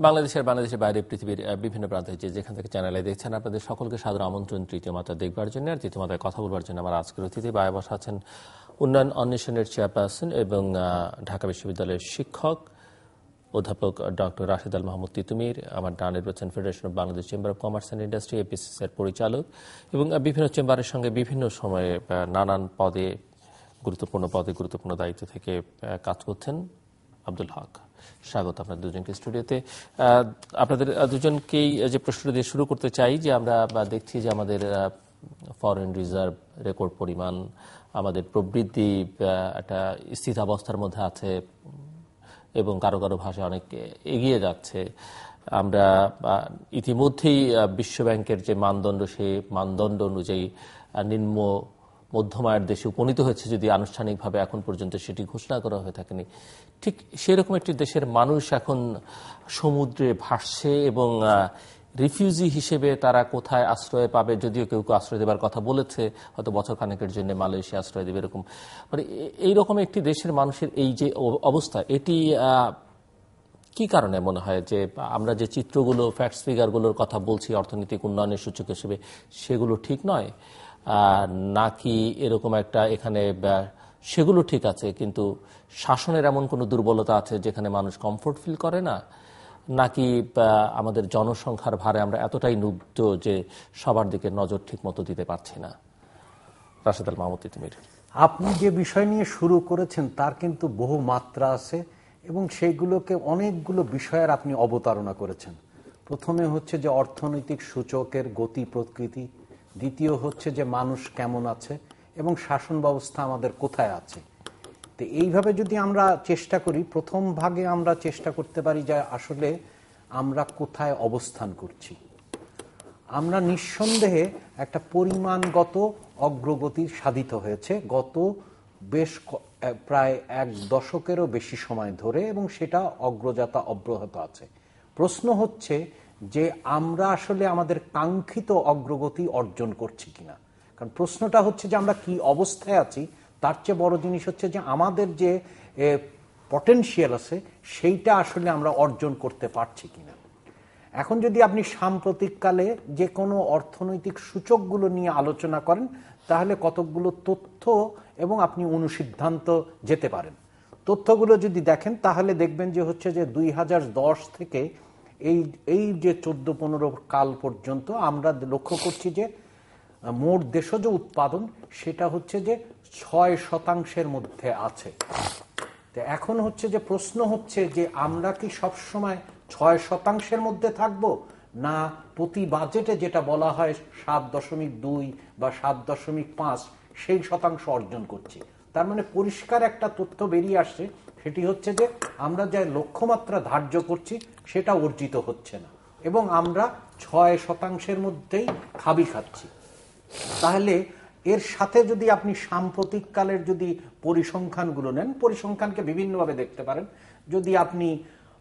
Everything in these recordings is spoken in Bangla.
বাংলাদেশের বাইরে পৃথিবীর বিভিন্ন প্রান্তে যেখান থেকে চ্যানেলে দেখছেন আপনাদের সকলকে সাদর আমন্ত্রণ তৃতীয় মাত্রা দেখবার জন্য। আর তৃতীয় মাত্রায় কথা বলবার জন্য আমার আজকের অতিথি বায়ে বসা আছেন উন্নয়ন অন্বেষণের চেয়ারপারসন এবং ঢাকা বিশ্ববিদ্যালয়ের শিক্ষক অধ্যাপক ডক্টর রাশেদ আল মাহমুদ তিতুমির। আমার ডানে রয়েছেন federation of Bangladesh chamber of commerce and industry এপিসিসির পরিচালক এবং বিভিন্ন চেম্বারের সঙ্গে বিভিন্ন সময়ে নানান পদে গুরুত্বপূর্ণ দায়িত্ব থেকে কাজ করছেন আব্দুল হক। স্বাগত আপনাদের দুজনকে স্টুডিওতে। আপনাদের দুজনকেই যে প্রশ্নটা দিয়ে শুরু করতে চাই যে আমরা দেখছি যে আমাদের ফরেন রিজার্ভ রেকর্ড পরিমাণ, আমাদের প্রবৃদ্ধি একটা স্থিতাবস্থার মধ্যে আছে এবং কারো কারো ভাষায় অনেক এগিয়ে যাচ্ছে। আমরা ইতিমধ্যেই বিশ্বব্যাংকের যে মানদণ্ড, সেই মানদণ্ড অনুযায়ী নিম্ন মধ্যম আয়ের দেশে উপনীত হয়েছে, যদি আনুষ্ঠানিকভাবে এখন পর্যন্ত সেটি ঘোষণা করা হয়ে থাকেনি। ঠিক সেরকম একটি দেশের মানুষ এখন সমুদ্রে ভাসছে এবং রিফিউজি হিসেবে তারা কোথায় আশ্রয় পাবে, যদিও কেউ কেউ আশ্রয় দেবার কথা বলেছে, হয়তো বছর খানেকের জন্য মালয়েশিয়া আশ্রয় দেবে, এরকম মানে এইরকম একটি দেশের মানুষের এই যে অবস্থা, এটি কি কারণে মনে হয় যে আমরা যে চিত্রগুলো, ফ্যাক্টস ফিগারগুলোর কথা বলছি অর্থনৈতিক উন্নয়নের সূচক হিসেবে, সেগুলো ঠিক নয়, নাকি এরকম একটা এখানে সেগুলো ঠিক আছে কিন্তু শাসনের এমন কোনো দুর্বলতা আছে যেখানে মানুষ কমফোর্ট ফিল করে না, নাকি আমাদের জনসংখ্যার ভারে আমরা এতটাই নুব্ধ যে সবার দিকে নজর ঠিক মতো দিতে পারছি না? রাশেদ আল মাহমুদ তিতুমির, আপনি যে বিষয় নিয়ে শুরু করেছেন তার কিন্তু বহু মাত্রা আছে এবং সেইগুলোকে অনেকগুলো বিষয়ের আপনি অবতারণা করেছেন। প্রথমে হচ্ছে যে অর্থনৈতিক সূচকের গতি প্রকৃতি, দ্বিতীয় হচ্ছে যে মানুষ কেমন আছে এবং শাসন ব্যবস্থা আমাদের কোথায় আছে। তো এইভাবে যদি আমরা চেষ্টা করি, প্রথম ভাগে আমরা চেষ্টা করতে পারি যে আসলে আমরা কোথায় অবস্থান করছি। আমরা নিঃসন্দেহে একটা পরিমাণগত অগ্রগতি সাধিত হয়েছে গত বেশ প্রায় এক দশকেরও বেশি সময় ধরে এবং সেটা অগ্রযাত্রা অব্যাহত আছে। প্রশ্ন হচ্ছে যে আমরা আসলে আমাদের কাঙ্ক্ষিত অগ্রগতি অর্জন করছি কিনা। কারণ প্রশ্নটা হচ্ছে যে আমরা কি অবস্থায় আছি, তার চেয়ে বড় জিনিস হচ্ছে যে আমাদের যে পটেনশিয়াল আছে সেইটা আসলে আমরা অর্জন করতে পারছি কিনা। এখন যদি আপনি সাম্প্রতিককালে যে কোনো অর্থনৈতিক সূচকগুলো নিয়ে আলোচনা করেন তাহলে কতকগুলো তথ্য এবং আপনি অনুসিদ্ধান্ত যেতে পারেন। তথ্যগুলো যদি দেখেন তাহলে দেখবেন যে হচ্ছে যে 2010 থেকে এই যে 14-15 কাল পর্যন্ত আমরা লক্ষ্য করছি যে মোট দেশজ উৎপাদন সেটা হচ্ছে যে 6% মধ্যে আছে। তো এখন হচ্ছে যে প্রশ্ন হচ্ছে যে আমরা কি সবসময় 6% মধ্যে থাকব, না প্রতি বাজেটে যেটা বলা হয় 7.2 বা 7.5 সেই শতাংশ অর্জন করছি। তার মানে পরিষ্কার একটা তথ্য বেরিয়ে আসছে, সেটি হচ্ছে যে আমরা যে লক্ষ্যমাত্রা ধার্য করছি সেটা অর্জিত হচ্ছে না এবং আমরা 6% মধ্যেই খাবি খাচ্ছি। তাহলে এর সাথে যদি আপনি সাম্প্রতিককালের যদি পরিসংখ্যানগুলো নেন, পরিসংখ্যানকে বিভিন্নভাবে দেখতে পারেন। যদি আপনি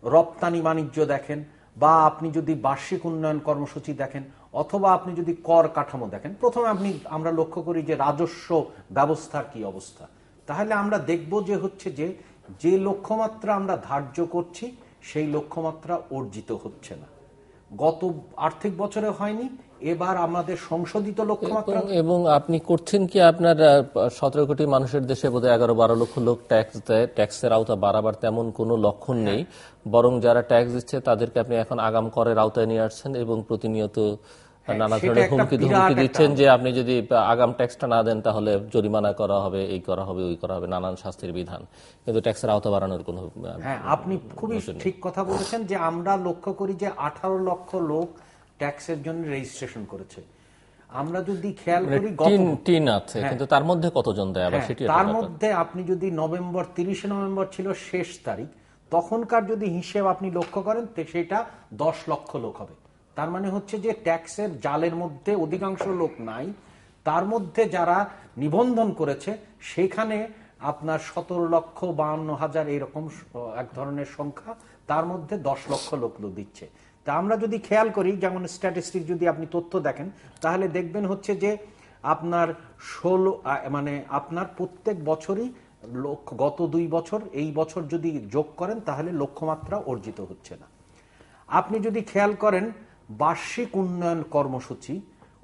রপ্তানি বাণিজ্য দেখেন, বা আপনি যদি বার্ষিক উন্নয়ন কর্মসূচি দেখেন, অথবা আপনি যদি কর কাঠামো দেখেন, প্রথমে আমরা লক্ষ্য করি যে রাজস্ব ব্যবস্থার কি অবস্থা, তাহলে আমরা দেখব যে হচ্ছে যে লক্ষ্যমাত্রা আমরা ধার্য করছি সেই লক্ষ্যমাত্রা অর্জিত হচ্ছে না। গত আর্থিক বছরে হয়নি, এবার আমাদের সংশোধিত লক্ষ্যমাত্রা। এবং আপনি করছেন কি, আপনার 17 কোটি মানুষের দেশে বোধহয় 11-12 লক্ষ লোক ট্যাক্স দেয়, ট্যাক্সের আওতা বাড়াবার তেমন কোনো লক্ষণ নেই, বরং যারা ট্যাক্স দিচ্ছে তাদেরকে আপনি এখন আগাম করের আওতায় নিয়ে আসছেন এবং প্রতিনিয়ত নানা ধরনের হুমকি দিচ্ছেন যে আপনি যদি আগাম ট্যাক্সটা না দেন তাহলে জরিমানা করা হবে, এই করা হবে, ওই করা হবে, নানান শাস্তির বিধান, কিন্তু ট্যাক্সের আওতা বাড়ানোর কোনো। হ্যাঁ, আপনি খুবই ঠিক কথা বলেছেন যে আমরা লক্ষ্য করি যে 18 লক্ষ লোক ট্যাক্সের জন্য রেজিস্ট্রেশন করেছে। আমরা যদি খেয়াল করি টিন আছে, কিন্তু তার মধ্যে কতজন দেয় আবার সেটি, তার মধ্যে আপনি যদি 30 নভেম্বর ছিল শেষ তারিখ, তখনকার যদি হিসেব আপনি লক্ষ্য করেন সেটা 10 লক্ষ লোক হবে। তার মানে হচ্ছে যে ট্যাক্সের জালের মধ্যে অধিকাংশ লোক নাই। তার মধ্যে যারা নিবন্ধন করেছে সেখানে আপনার 17,52,000 এইরকম এক ধরনের সংখ্যা, তার মধ্যে 10 লক্ষ লোক দিচ্ছে। তা আমরা যদি খেয়াল করি, যেমন স্ট্যাটিস্টিক যদি আপনি তথ্য দেখেন তাহলে দেখবেন হচ্ছে যে আপনার আপনার প্রত্যেক বছরই গত 2 বছর এই বছর যদি যোগ করেন তাহলে লক্ষ্যমাত্রা অর্জিত হচ্ছে না। আপনি যদি খেয়াল করেন বার্ষিক উন্নয়ন কর্মসূচি,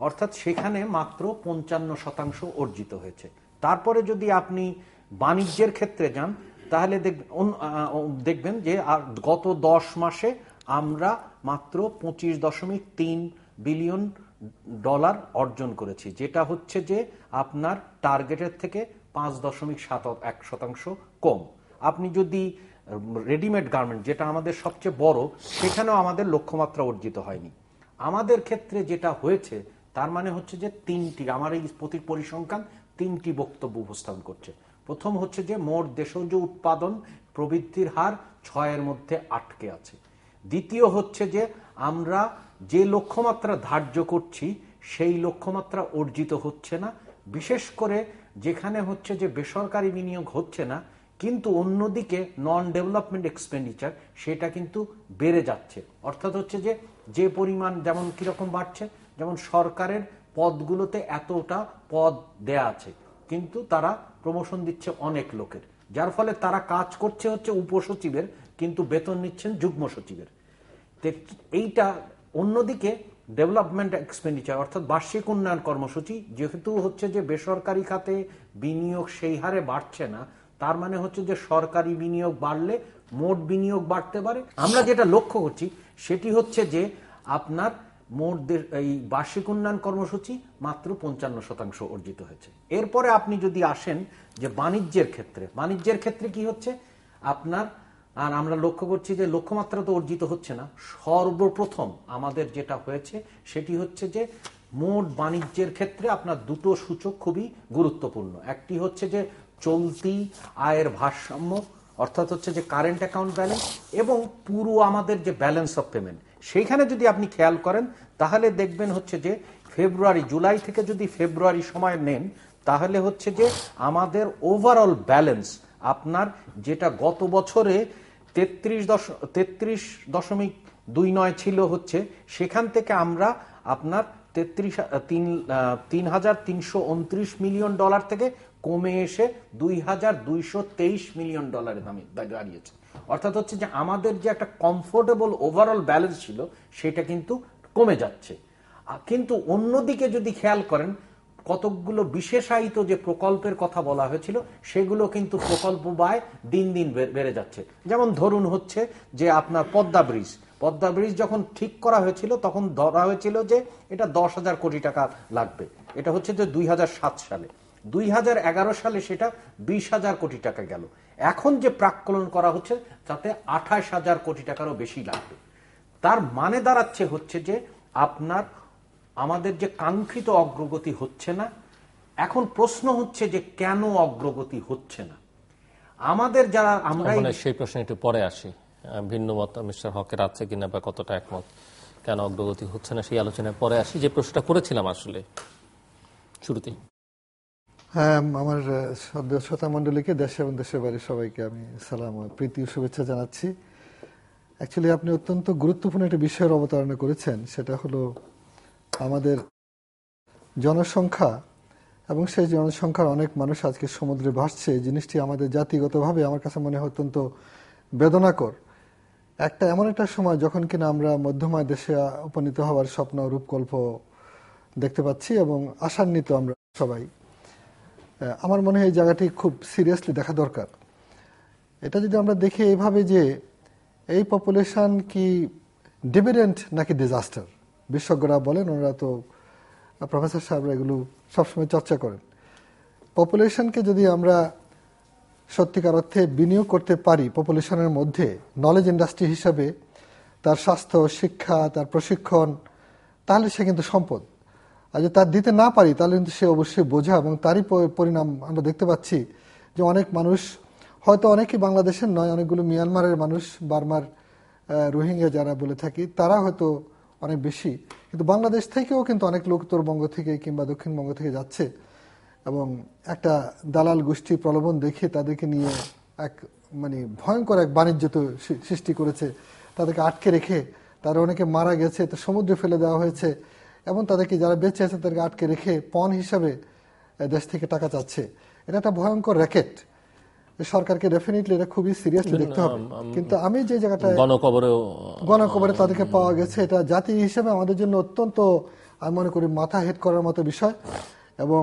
অর্থাৎ সেখানে মাত্র 55% অর্জিত হয়েছে। তারপরে যদি আপনি বাণিজ্যের ক্ষেত্রে যান তাহলে দেখবেন যে গত 10 মাসে আমরা মাত্র 25.3 বিলিয়ন ডলার অর্জন করেছি, যেটা হচ্ছে যে আপনার টার্গেটের থেকে 5.71% কম। আপনি যদি রেডিমেড গার্মেন্ট, যেটা আমাদের সবচেয়ে বড়, সেখানেও আমাদের লক্ষ্যমাত্রা অর্জিত হয়নি। আমাদের ক্ষেত্রে যেটা হয়েছে তার মানে হচ্ছে যে আমার এই পরিসংখ্যান 3টি বক্তব্য উপস্থাপন করছে। প্রথম হচ্ছে যে মোট দেশজ উৎপাদন প্রবৃদ্ধির হার 6-এর মধ্যে আটকে আছে। দ্বিতীয় হচ্ছে যে আমরা যে লক্ষ্যমাত্রা ধার্য করছি সেই লক্ষ্যমাত্রা অর্জিত হচ্ছে না, বিশেষ করে যেখানে হচ্ছে যে বেসরকারি বিনিয়োগ হচ্ছে না, কিন্তু অন্যদিকে নন ডেভেলপমেন্ট এক্সপেন্ডিচার সেটা কিন্তু বেড়ে যাচ্ছে। অর্থাৎ হচ্ছে যে পরিমাণ, যেমন কিরকম বাড়ছে, যেমন সরকারের পদগুলোতে এতটা পদ দেয়া আছে কিন্তু তারা প্রমোশন দিচ্ছে অনেক লোকের, যার ফলে তারা কাজ করছে হচ্ছে উপসচিবের কিন্তু বেতন নিচ্ছেন যুগ্ম সচিবের। এইটা অন্যদিকে ডেভেলপমেন্ট এক্সপেন্ডিচার অর্থাৎ বার্ষিক উন্নয়ন কর্মসূচি যেহেতু হচ্ছে যে বেসরকারি খাতে বিনিয়োগ সেই হারে বাড়ছে না, তার মানে হচ্ছে যে সরকারি বিনিয়োগ বাড়লে মোট বিনিয়োগ বাড়তে পারে। আমরা যেটা লক্ষ্য করছি সেটি হচ্ছে যে আপনার মোট এই বার্ষিক উন্নয়ন কর্মসূচি মাত্র 55% অর্জিত হয়েছে। এরপরে আপনি যদি আসেন যে বাণিজ্যের ক্ষেত্রে কি হচ্ছে আপনার, আর আমরা লক্ষ্য করছি যে লক্ষ্যমাত্রা তো অর্জিত হচ্ছে না। সর্বপ্রথম আমাদের যেটা হয়েছে সেটি হচ্ছে যে মোট বাণিজ্যের ক্ষেত্রে আপনার দুটো সূচক খুবই গুরুত্বপূর্ণ। একটি হচ্ছে যে চলতি আয়ের ভারসাম্য, অর্থাৎ হচ্ছে যে কারেন্ট অ্যাকাউন্ট ব্যালেন্স, এবং পুরো আমাদের যে ব্যালেন্স অফ পেমেন্ট, সেইখানে যদি আপনি খেয়াল করেন তাহলে দেখবেন হচ্ছে যে জুলাই থেকে যদি ফেব্রুয়ারি সময় নেন তাহলে হচ্ছে যে আমাদের ওভারঅল ব্যালেন্স আপনার যেটা গত বছরে 33.29 ছিল হচ্ছে, সেখান থেকে আমরা আপনার 3,329 মিলিয়ন ডলার থেকে কমে এসে 2,223 মিলিয়ন ডলারে দাঁড়িয়েছে। অর্থাৎ হচ্ছে যে আমাদের যে একটা কমফোর্টেবল ওভারঅল ব্যালেন্স ছিল সেটা কিন্তু কমে যাচ্ছে। কিন্তু অন্যদিকে যদি খেয়াল করেন কতকগুলো বিশেষায়িত যে প্রকল্পের কথা বলা হয়েছিল সেগুলো কিন্তু প্রকল্প ব্যয় দিন দিন বেড়ে যাচ্ছে। যেমন ধরুন হচ্ছে যে আপনার পদ্মা ব্রিজ যখন ঠিক করা হয়েছিল তখন ধরা হয়েছিল যে এটা 10,000 কোটি টাকা লাগবে। এটা হচ্ছে যে 2007 সালে। 2011 সালে সেটা 20,000 কোটি টাকা গেল। এখন যে প্রাক্কলন করা হচ্ছে তাতে 28,000 কোটি টাকারও বেশি লাগবে। তার মানে দাঁড়াচ্ছে হচ্ছে যে আপনার আমাদের যে কাঙ্ক্ষিত অগ্রগতি হচ্ছে না। এখন প্রশ্ন হচ্ছে যে কেন অগ্রগতি হচ্ছে না। আমাদের যারা আমরা সেই প্রশ্নে একটু পরে আসি, ভিন্ন মত মিস্টার হকের আছে কিনা বা কতটা একমত, কেন অগ্রগতি হচ্ছে না সেই আলোচনায় পরে আসি। যে প্রশ্নটা করেছিলাম আসলে শুরুতেই। হ্যাঁ, আমার শ্রোতা মণ্ডলীকে, দেশে এবং দেশের বাইরে সবাইকে আমি সালাম ও প্রীতি ও শুভেচ্ছা জানাচ্ছি। অ্যাকচুয়ালি আপনি অত্যন্ত গুরুত্বপূর্ণ একটা বিষয়ের অবতারণা করেছেন, সেটা হলো আমাদের জনসংখ্যা এবং সেই জনসংখ্যার অনেক মানুষ আজকে সমুদ্রে ভাসছে। জিনিসটি আমাদের জাতিগতভাবে আমার কাছে মনে হয় অত্যন্ত বেদনাকর। এমন একটা সময় যখন কিনা আমরা মধ্যময় দেশে উপনীত হওয়ার স্বপ্ন রূপকল্প দেখতে পাচ্ছি এবং আশান্বিত আমরা সবাই। আমার মনে হয় এই জায়গাটি খুব সিরিয়াসলি দেখা দরকার। এটা যদি আমরা দেখি এইভাবে যে এই পপুলেশন কি ডিভিডেন্ট নাকি ডিজাস্টার, বিশেষজ্ঞরা বলেন, ওনারা তো প্রফেসর সাহেবরা এগুলো সবসময় চর্চা করেন। পপুলেশনকে যদি আমরা সত্যিকার অর্থে বিনিয়োগ করতে পারি পপুলেশনের মধ্যে নলেজ ইন্ডাস্ট্রি হিসাবে, তার স্বাস্থ্য, শিক্ষা, তার প্রশিক্ষণ, তাহলে সে কিন্তু সম্পদ। আর যদি তার দিতে না পারি তাহলে কিন্তু সে অবশ্যই বোঝা। এবং তারই পরিণাম আমরা দেখতে পাচ্ছি যে অনেক মানুষ, হয়তো অনেকেই বাংলাদেশের নয়, অনেকগুলো মিয়ানমারের মানুষ, বার্মার রোহিঙ্গা যারা বলে থাকি, তারা হয়তো অনেক বেশি, কিন্তু বাংলাদেশ থেকেও কিন্তু অনেক লোক উত্তরবঙ্গ থেকে কিংবা দক্ষিণবঙ্গ থেকে যাচ্ছে এবং একটা দালাল গোষ্ঠী প্রলোভন দেখে তাদেরকে নিয়ে ভয়ঙ্কর এক বাণিজ্য তো সৃষ্টি করেছে। তাদেরকে আটকে রেখে, তারা অনেকে মারা গেছে, তো সমুদ্রে ফেলে দেওয়া হয়েছে, এবং তাদেরকে যারা বেঁচে আছে তাদেরকে আটকে রেখে পণ হিসাবে দেশ থেকে টাকা চাচ্ছে। এটা একটা ভয়ঙ্কর র্যাকেট। সরকারকে ডেফিনেটলি এটা খুবই সিরিয়াসলি দেখতে হবে। কিন্তু আমি যে জায়গাটায় গণকবরে তাদেরকে পাওয়া গেছে, এটা জাতি হিসেবে আমাদের জন্য অত্যন্ত, আমি মনে করি, মাথা হেড করার মতো বিষয়। এবং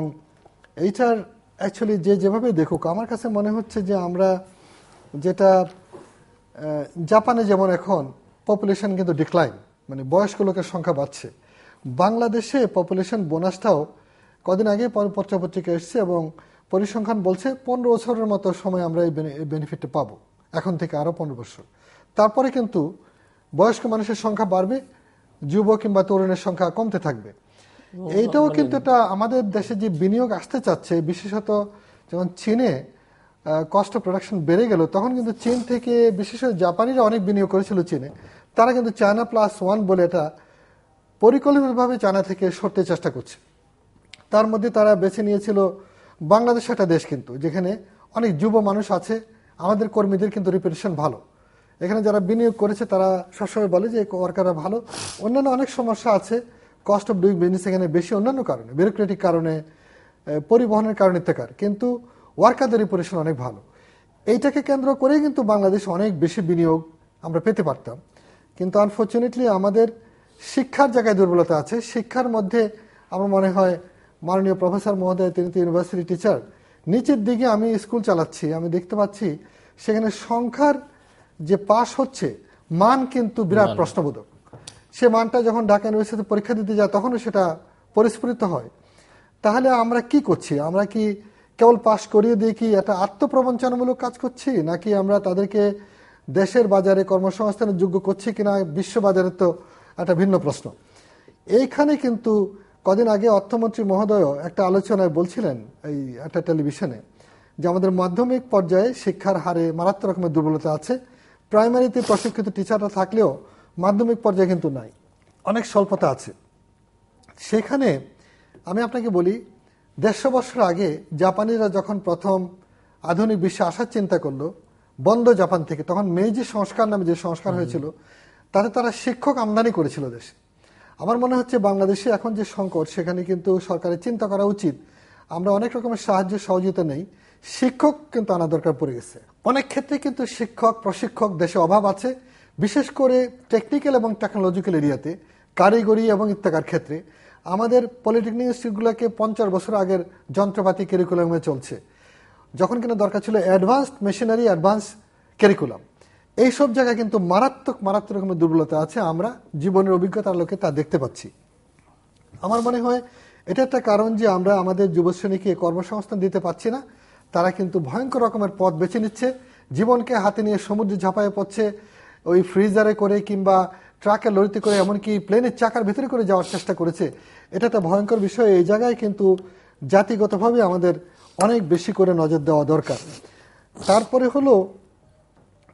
এইটার অ্যাকচুয়ালি যেভাবে দেখুক, আমার কাছে মনে হচ্ছে যে আমরা যেটা জাপানে যেমন এখন পপুলেশন কিন্তু ডিক্লাইন, মানে বয়স্ক লোকের সংখ্যা বাড়ছে, বাংলাদেশে পপুলেশন বোনাসটাও কদিন আগে পত্রপত্রিকা এসছে এবং পরিসংখ্যান বলছে 15 বছরের মতো সময় আমরা এই বেনিফিটটা পাবো, এখন থেকে আরো 15 বছর। তারপরে কিন্তু বয়স্ক মানুষের সংখ্যা বাড়বে, যুব কিংবা তরুণের সংখ্যা কমতে থাকবে। এইটাও কিন্তু এটা আমাদের দেশে যে বিনিয়োগ আসতে চাচ্ছে, বিশেষত যখন চীনে কস্ট অফ প্রোডাকশন বেড়ে গেল, তখন কিন্তু চীন থেকে বিশেষত জাপানিরা অনেক বিনিয়োগ করেছিল চীনে। তারা কিন্তু চায়না +1 বলে এটা পরিকল্পিতভাবে চায়না থেকে সরতে চেষ্টা করছে। তার মধ্যে তারা বেছে নিয়েছিল বাংলাদেশ, একটা দেশ কিন্তু যেখানে অনেক যুব মানুষ আছে, আমাদের কর্মীদের কিন্তু রিপুটেশন ভালো। এখানে যারা বিনিয়োগ করেছে তারা সবসময় বলে যে ওয়ার্কাররা ভালো। অন্যান্য অনেক সমস্যা আছে, কস্ট অফ ডুইং বিজনেস এখানে বেশি, অন্যান্য কারণে, ব্যুরোক্রেটিক কারণে, পরিবহনের কারণে ইত্যাকার, কিন্তু ওয়ার্কারদের রিপুটেশন অনেক ভালো। এইটাকে কেন্দ্র করে কিন্তু বাংলাদেশ অনেক বেশি বিনিয়োগ আমরা পেতে পারতাম। কিন্তু আনফর্চুনেটলি আমাদের শিক্ষার জায়গায় দুর্বলতা আছে। শিক্ষার মধ্যে আমার মনে হয় মাননীয় প্রফেসর মহোদয়, তিনি তো ইউনিভার্সিটি টিচার, নিচের দিকে আমি স্কুল চালাচ্ছি, আমি দেখতে পাচ্ছি সেখানে সংখ্যার যে পাস হচ্ছে মান কিন্তু বিরাট প্রশ্নবোধক। সে মানটা যখন ঢাকা ইউনিভার্সিটিতে পরীক্ষা দিতে যায় তখনও সেটা পরিস্ফুটিত হয়। তাহলে আমরা কি করছি? আমরা কি কেবল পাশ করিয়ে দিয়ে কি একটা আত্মপ্রবঞ্চনামূলক কাজ করছি, নাকি আমরা তাদেরকে দেশের বাজারে কর্মসংস্থানের যোগ্য করছি কিনা বিশ্ব বাজারে, তো একটা ভিন্ন প্রশ্ন। এইখানে কিন্তু কদিন আগে অর্থমন্ত্রী মহোদয় একটা আলোচনায় বলছিলেন এই একটা টেলিভিশনে যে আমাদের মাধ্যমিক পর্যায়ে শিক্ষার হারে মারাত্মক রকমের দুর্বলতা আছে। প্রাইমারিতে প্রশিক্ষিত টিচাররা থাকলেও মাধ্যমিক পর্যায়ে কিন্তু নাই, অনেক স্বল্পতা আছে। সেখানে আমি আপনাকে বলি, 150 বছর আগে জাপানিরা যখন প্রথম আধুনিক বিশ্বে আসার চিন্তা করলো বন্ধ জাপান থেকে, তখন মেইজি সংস্কার নামে যে সংস্কার হয়েছিল তাতে তারা শিক্ষক আমদানি করেছিল দেশে। আমার মনে হচ্ছে বাংলাদেশে এখন যে সংকট, সেখানে কিন্তু সরকারের চিন্তা করা উচিত, আমরা অনেক রকমের সাহায্য সহযোগিতা নেই, শিক্ষক কিন্তু আনা দরকার পড়ে গেছে। অনেক ক্ষেত্রে কিন্তু শিক্ষক প্রশিক্ষক দেশে অভাব আছে, বিশেষ করে টেকনিক্যাল এবং টেকনোলজিক্যাল এরিয়াতে, কারিগরি এবং ইত্যাকার ক্ষেত্রে। আমাদের পলিটেকনিক ইনস্টিটিউটগুলোকে 50 বছর আগের যন্ত্রপাতি ক্যারিকুলামে চলছে, যখন কিনা দরকার ছিল অ্যাডভান্সড মেশিনারি, অ্যাডভান্স ক্যারিকুলাম। এইসব জায়গায় কিন্তু মারাত্মক রকমের দুর্বলতা আছে, আমরা জীবনের অভিজ্ঞতার লোকে তা দেখতে পাচ্ছি। আমার মনে হয় এটা একটা কারণ যে আমরা আমাদের যুবশ্রেণীকে কর্মসংস্থান দিতে পারছি না। তারা কিন্তু ভয়ঙ্কর রকমের পথ বেছে নিচ্ছে, জীবনকে হাতে নিয়ে সমুদ্রে ঝাঁপায়ে পড়ছে, ওই ফ্রিজারে করে কিংবা ট্রাকের লরিতে করে, এমনকি প্লেনের চাকার ভিতরে করে যাওয়ার চেষ্টা করেছে। এটা একটা ভয়ঙ্কর বিষয়। এই জায়গায় কিন্তু জাতিগতভাবে আমাদের অনেক বেশি করে নজর দেওয়া দরকার। তারপরে হলো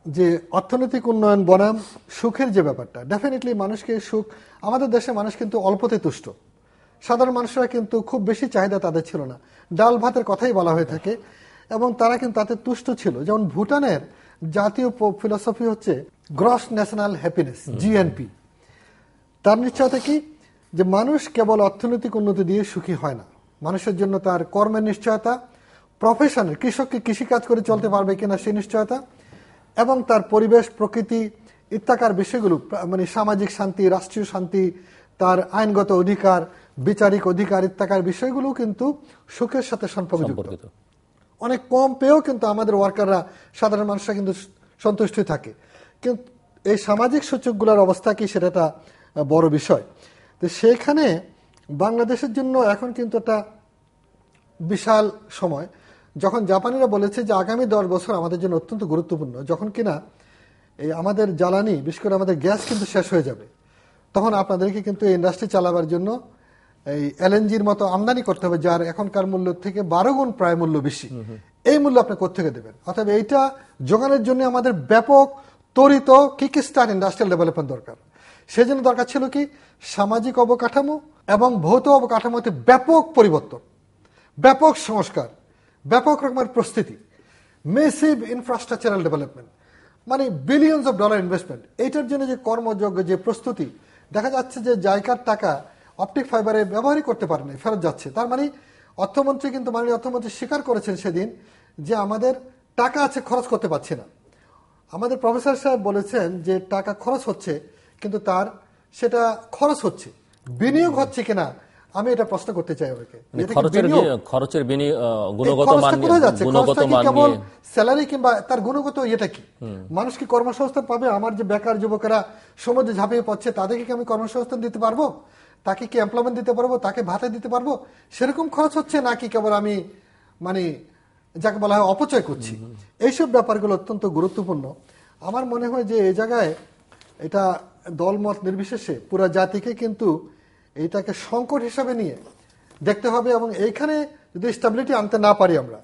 যে অর্থনৈতিক উন্নয়ন বনাম সুখের যে ব্যাপারটা, ডেফিনেটলি মানুষকে সুখ, আমাদের দেশে মানুষ কিন্তু অল্পতে তুষ্ট, সাধারণ মানুষরা কিন্তু খুব বেশি চাহিদা তাদের ছিল না, ডাল ভাতের কথাই বলা হয়ে থাকে, এবং তারা কিন্তু তাতে তুষ্ট ছিল। যেমন ভুটানের জাতীয় ফিলসফি হচ্ছে গ্রস ন্যাশনাল হ্যাপিনেস, জিএনপি। তার নিশ্চয়তা কি যে মানুষ কেবল অর্থনৈতিক উন্নতি দিয়ে সুখী হয় না, মানুষের জন্য তার কর্মের নিশ্চয়তা, প্রফেশনের, কৃষককে কৃষিকাজ করে চলতে পারবে কিনা সেই নিশ্চয়তা, এবং তার পরিবেশ, প্রকৃতি ইত্যাকার বিষয়গুলো, মানে সামাজিক শান্তি, রাষ্ট্রীয় শান্তি, তার আইনগত অধিকার, বিচারিক অধিকার ইত্যাকার বিষয়গুলো কিন্তু সুখের সাথে সম্পর্কযুক্ত। অনেক কম পেয়েও কিন্তু আমাদের ওয়ার্কাররা, সাধারণ মানুষরা কিন্তু সন্তুষ্ট থাকে। কিন্তু এই সামাজিক সূচকগুলোর অবস্থা কি, সেটা একটা বড় বিষয়। তো সেইখানে বাংলাদেশের জন্য এখন কিন্তু একটা বিশাল সময়, যখন জাপানিরা বলেছে যে আগামী 10 বছর আমাদের জন্য অত্যন্ত গুরুত্বপূর্ণ, যখন কিনা এই আমাদের জ্বালানি, বিশেষ করে আমাদের গ্যাস কিন্তু শেষ হয়ে যাবে, তখন আপনাদেরকে কিন্তু ইন্ডাস্ট্রি চালাবার জন্য এই এলএনজির মতো আমদানি করতে হবে, যার এখনকার মূল্য থেকে 12 গুণ প্রায় মূল্য বেশি। এই মূল্য আপনি কোত্থেকে দেবেন? অর্থাৎ এইটা যোগানের জন্য আমাদের ব্যাপক ত্বরিত কিক স্টার্ট ইন্ডাস্ট্রিয়াল ডেভেলপমেন্ট দরকার। সেজন্য দরকার ছিল কি, সামাজিক অবকাঠামো এবং ভৌত অবকাঠামোতে ব্যাপক পরিবর্তন, ব্যাপক সংস্কার, ব্যাপক রকমের প্রস্তুতি, মেসিভ ইনফ্রাস্ট্রাকচারাল ডেভেলপমেন্ট, মানে বিলিয়নস অফ ডলার ইনভেস্টমেন্ট। এইটার জন্য যে কর্মযোগ্য যে প্রস্তুতি, দেখা যাচ্ছে যে জায়গার টাকা অপটিক ফাইবারে ব্যবহারই করতে পারে না, ফেরত যাচ্ছে। তার মানে অর্থমন্ত্রী কিন্তু, মাননীয় অর্থমন্ত্রী স্বীকার করেছেন সেদিন যে আমাদের টাকা আছে, খরচ করতে পারছি না। আমাদের প্রফেসর সাহেব বলেছেন যে টাকা খরচ হচ্ছে, কিন্তু তার সেটা খরচ হচ্ছে, বিনিয়োগ হচ্ছে কিনা আমি এটা প্রশ্ন করতে চাই ওকে। খরচের গুণগত মান কেবল স্যালারি কিংবা তার গুণগত ইয়েটা কি? মানুষ কি কর্মসংস্থান পাবে? আমার যে বেকার যুবকেরা সমুদ্রে ঝাঁপিয়ে পড়ছে তাদেরকে কি আমি কর্মসংস্থান দিতে পারবো? তাকে কি এমপ্লয়মেন্ট দিতে পারবো? তাকে ভাতা দিতে পারবো? সেরকম খরচ হচ্ছে নাকি কেবল আমি মানে যাকে বলা হয় অপচয় করছি? এইসব ব্যাপারগুলো অত্যন্ত গুরুত্বপূর্ণ। আমার মনে হয় যে এই জায়গায় এটা দলমত নির্বিশেষে পুরো জাতিকে কিন্তু এইটাকে সংকট হিসাবে নিয়ে দেখতে হবে, এবং এইখানে যদি স্টেবিলিটি আনতে না পারি আমরা,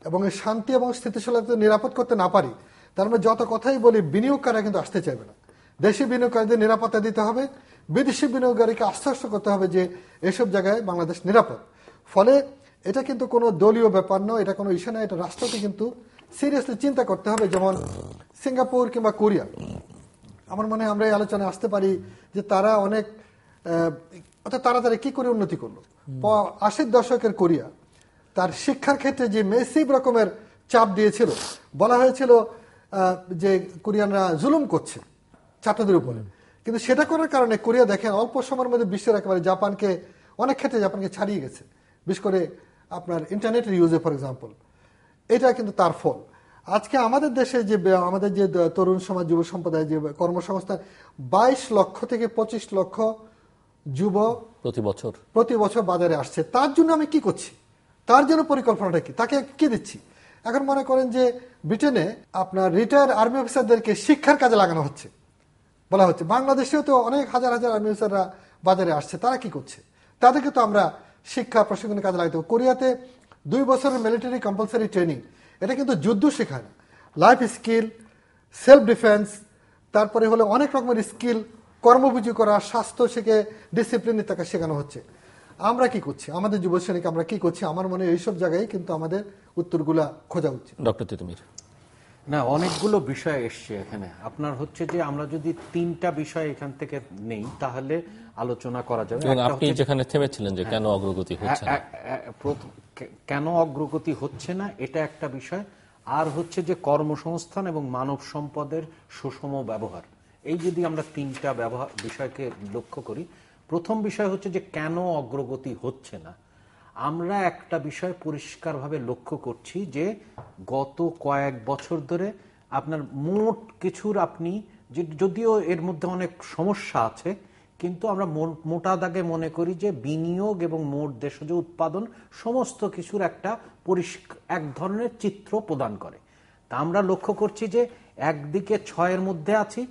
এবং এই শান্তি এবং স্থিতিশীলতা নিরাপদ করতে না পারি, তার মানে যত কথাই বলি বিনিয়োগকারীরা কিন্তু আসতে চাইবে না। দেশি বিনিয়োগকারীদের নিরাপত্তা দিতে হবে, বিদেশি বিনিয়োগকারীকে আশ্বস্ত করতে হবে যে এসব জায়গায় বাংলাদেশ নিরাপদ। ফলে এটা কিন্তু কোনো দলীয় ব্যাপার নয়, এটা কোনো ইস্যু নয়, এটা রাষ্ট্রকে কিন্তু সিরিয়াসলি চিন্তা করতে হবে। যেমন সিঙ্গাপুর কিংবা কোরিয়া, আমার মনে হয় আমরা এই আলোচনায় আসতে পারি যে তারা অনেক তাড়াতাড়ি কি করে উন্নতি করলো। 80 দশকের কোরিয়া তার শিক্ষার ক্ষেত্রে যে মেসিভ রকমের চাপ দিয়েছিল, বলা হয়েছিল যে কোরিয়ানরা জুলুম করছে ছাত্রদের উপরে, কিন্তু সেটা করার কারণে কোরিয়া দেখেন অল্প সময়ের মধ্যে বিশ্বের একেবারে জাপানকে অনেক ক্ষেত্রে জাপানকে ছাড়িয়ে গেছে, বিশেষ করে আপনার ইন্টারনেটের ইউজে ফর এক্সাম্পল। এটা কিন্তু তার ফল। আজকে আমাদের দেশে যে আমাদের যে তরুণ সমাজ, যুব সম্প্রদায় যে কর্মসংস্থান 22 লক্ষ থেকে 25 লক্ষ যুব প্রতি বছর বাজারে আসছে, তার জন্য আমি কি করছি? তার জন্য পরিকল্পনাটা কি? তাকে কি দিচ্ছি? এখন মনে করেন যে ব্রিটেনে আপনার রিটায়ার্ড আর্মি অফিসারদেরকে শিক্ষার কাজে লাগানো হচ্ছে, বলা হচ্ছে। বাংলাদেশেও তো অনেক হাজার হাজার আর্মি অফিসাররা বাজারে আসছে, তারা কি করছে? তাদেরকে তো আমরা শিক্ষা প্রশিক্ষণের কাজে লাগাতে হবে। কোরিয়াতে 2 বছরের মিলিটারি কম্পালসারি ট্রেনিং, এটা কিন্তু যুদ্ধ শেখায় না, লাইফ স্কিল, সেলফ ডিফেন্স, তারপরে হলো অনেক রকমের স্কিল, কর্মবিজি করা, স্বাস্থ্য শিখে ডিসিপ্লিন তাকে শেখানো হচ্ছে। আমরা কি করছি? আমাদের যুব সৈনিক আমরা কি করছি? আমার মনে হয় এইসব জায়গায় কিন্তু আমাদের উত্তরগুলা খোঁজা উচিত। ডক্টর তিতুমীর, না, অনেকগুলো বিষয় এসছে এখানে। আপনার হচ্ছে যে আমরা যদি 3টা বিষয় এখান থেকে নেই তাহলে আলোচনা করা যাবে। আপনি যেখানে থেমেছিলেন যে কেন অগ্রগতি হচ্ছে না, কেন অগ্রগতি হচ্ছে না এটা একটা বিষয়। আর হচ্ছে যে কর্মসংস্থান এবং মানব সম্পদের সুষম ব্যবহার, এই যদি আমরা 3টা বিষয়কে লক্ষ্য করি, প্রথম বিষয় হচ্ছে যে কেন অগ্রগতি হচ্ছে না। আমরা একটা বিষয় পরিষ্কারভাবে লক্ষ্য করছি যে গত কয়েক বছর ধরে আপনার মোট কিছুর আপনি যদিও এর মধ্যে অনেক সমস্যা আছে, কিন্তু আমরা মোটা দাগে মনে করি যে বিনিয়োগ এবং মোট দেশজ উৎপাদন সমস্ত কিছুর একটা এক ধরনের চিত্র প্রদান করে। তা আমরা লক্ষ্য করছি যে একদিকে 6-এর মধ্যে আছি,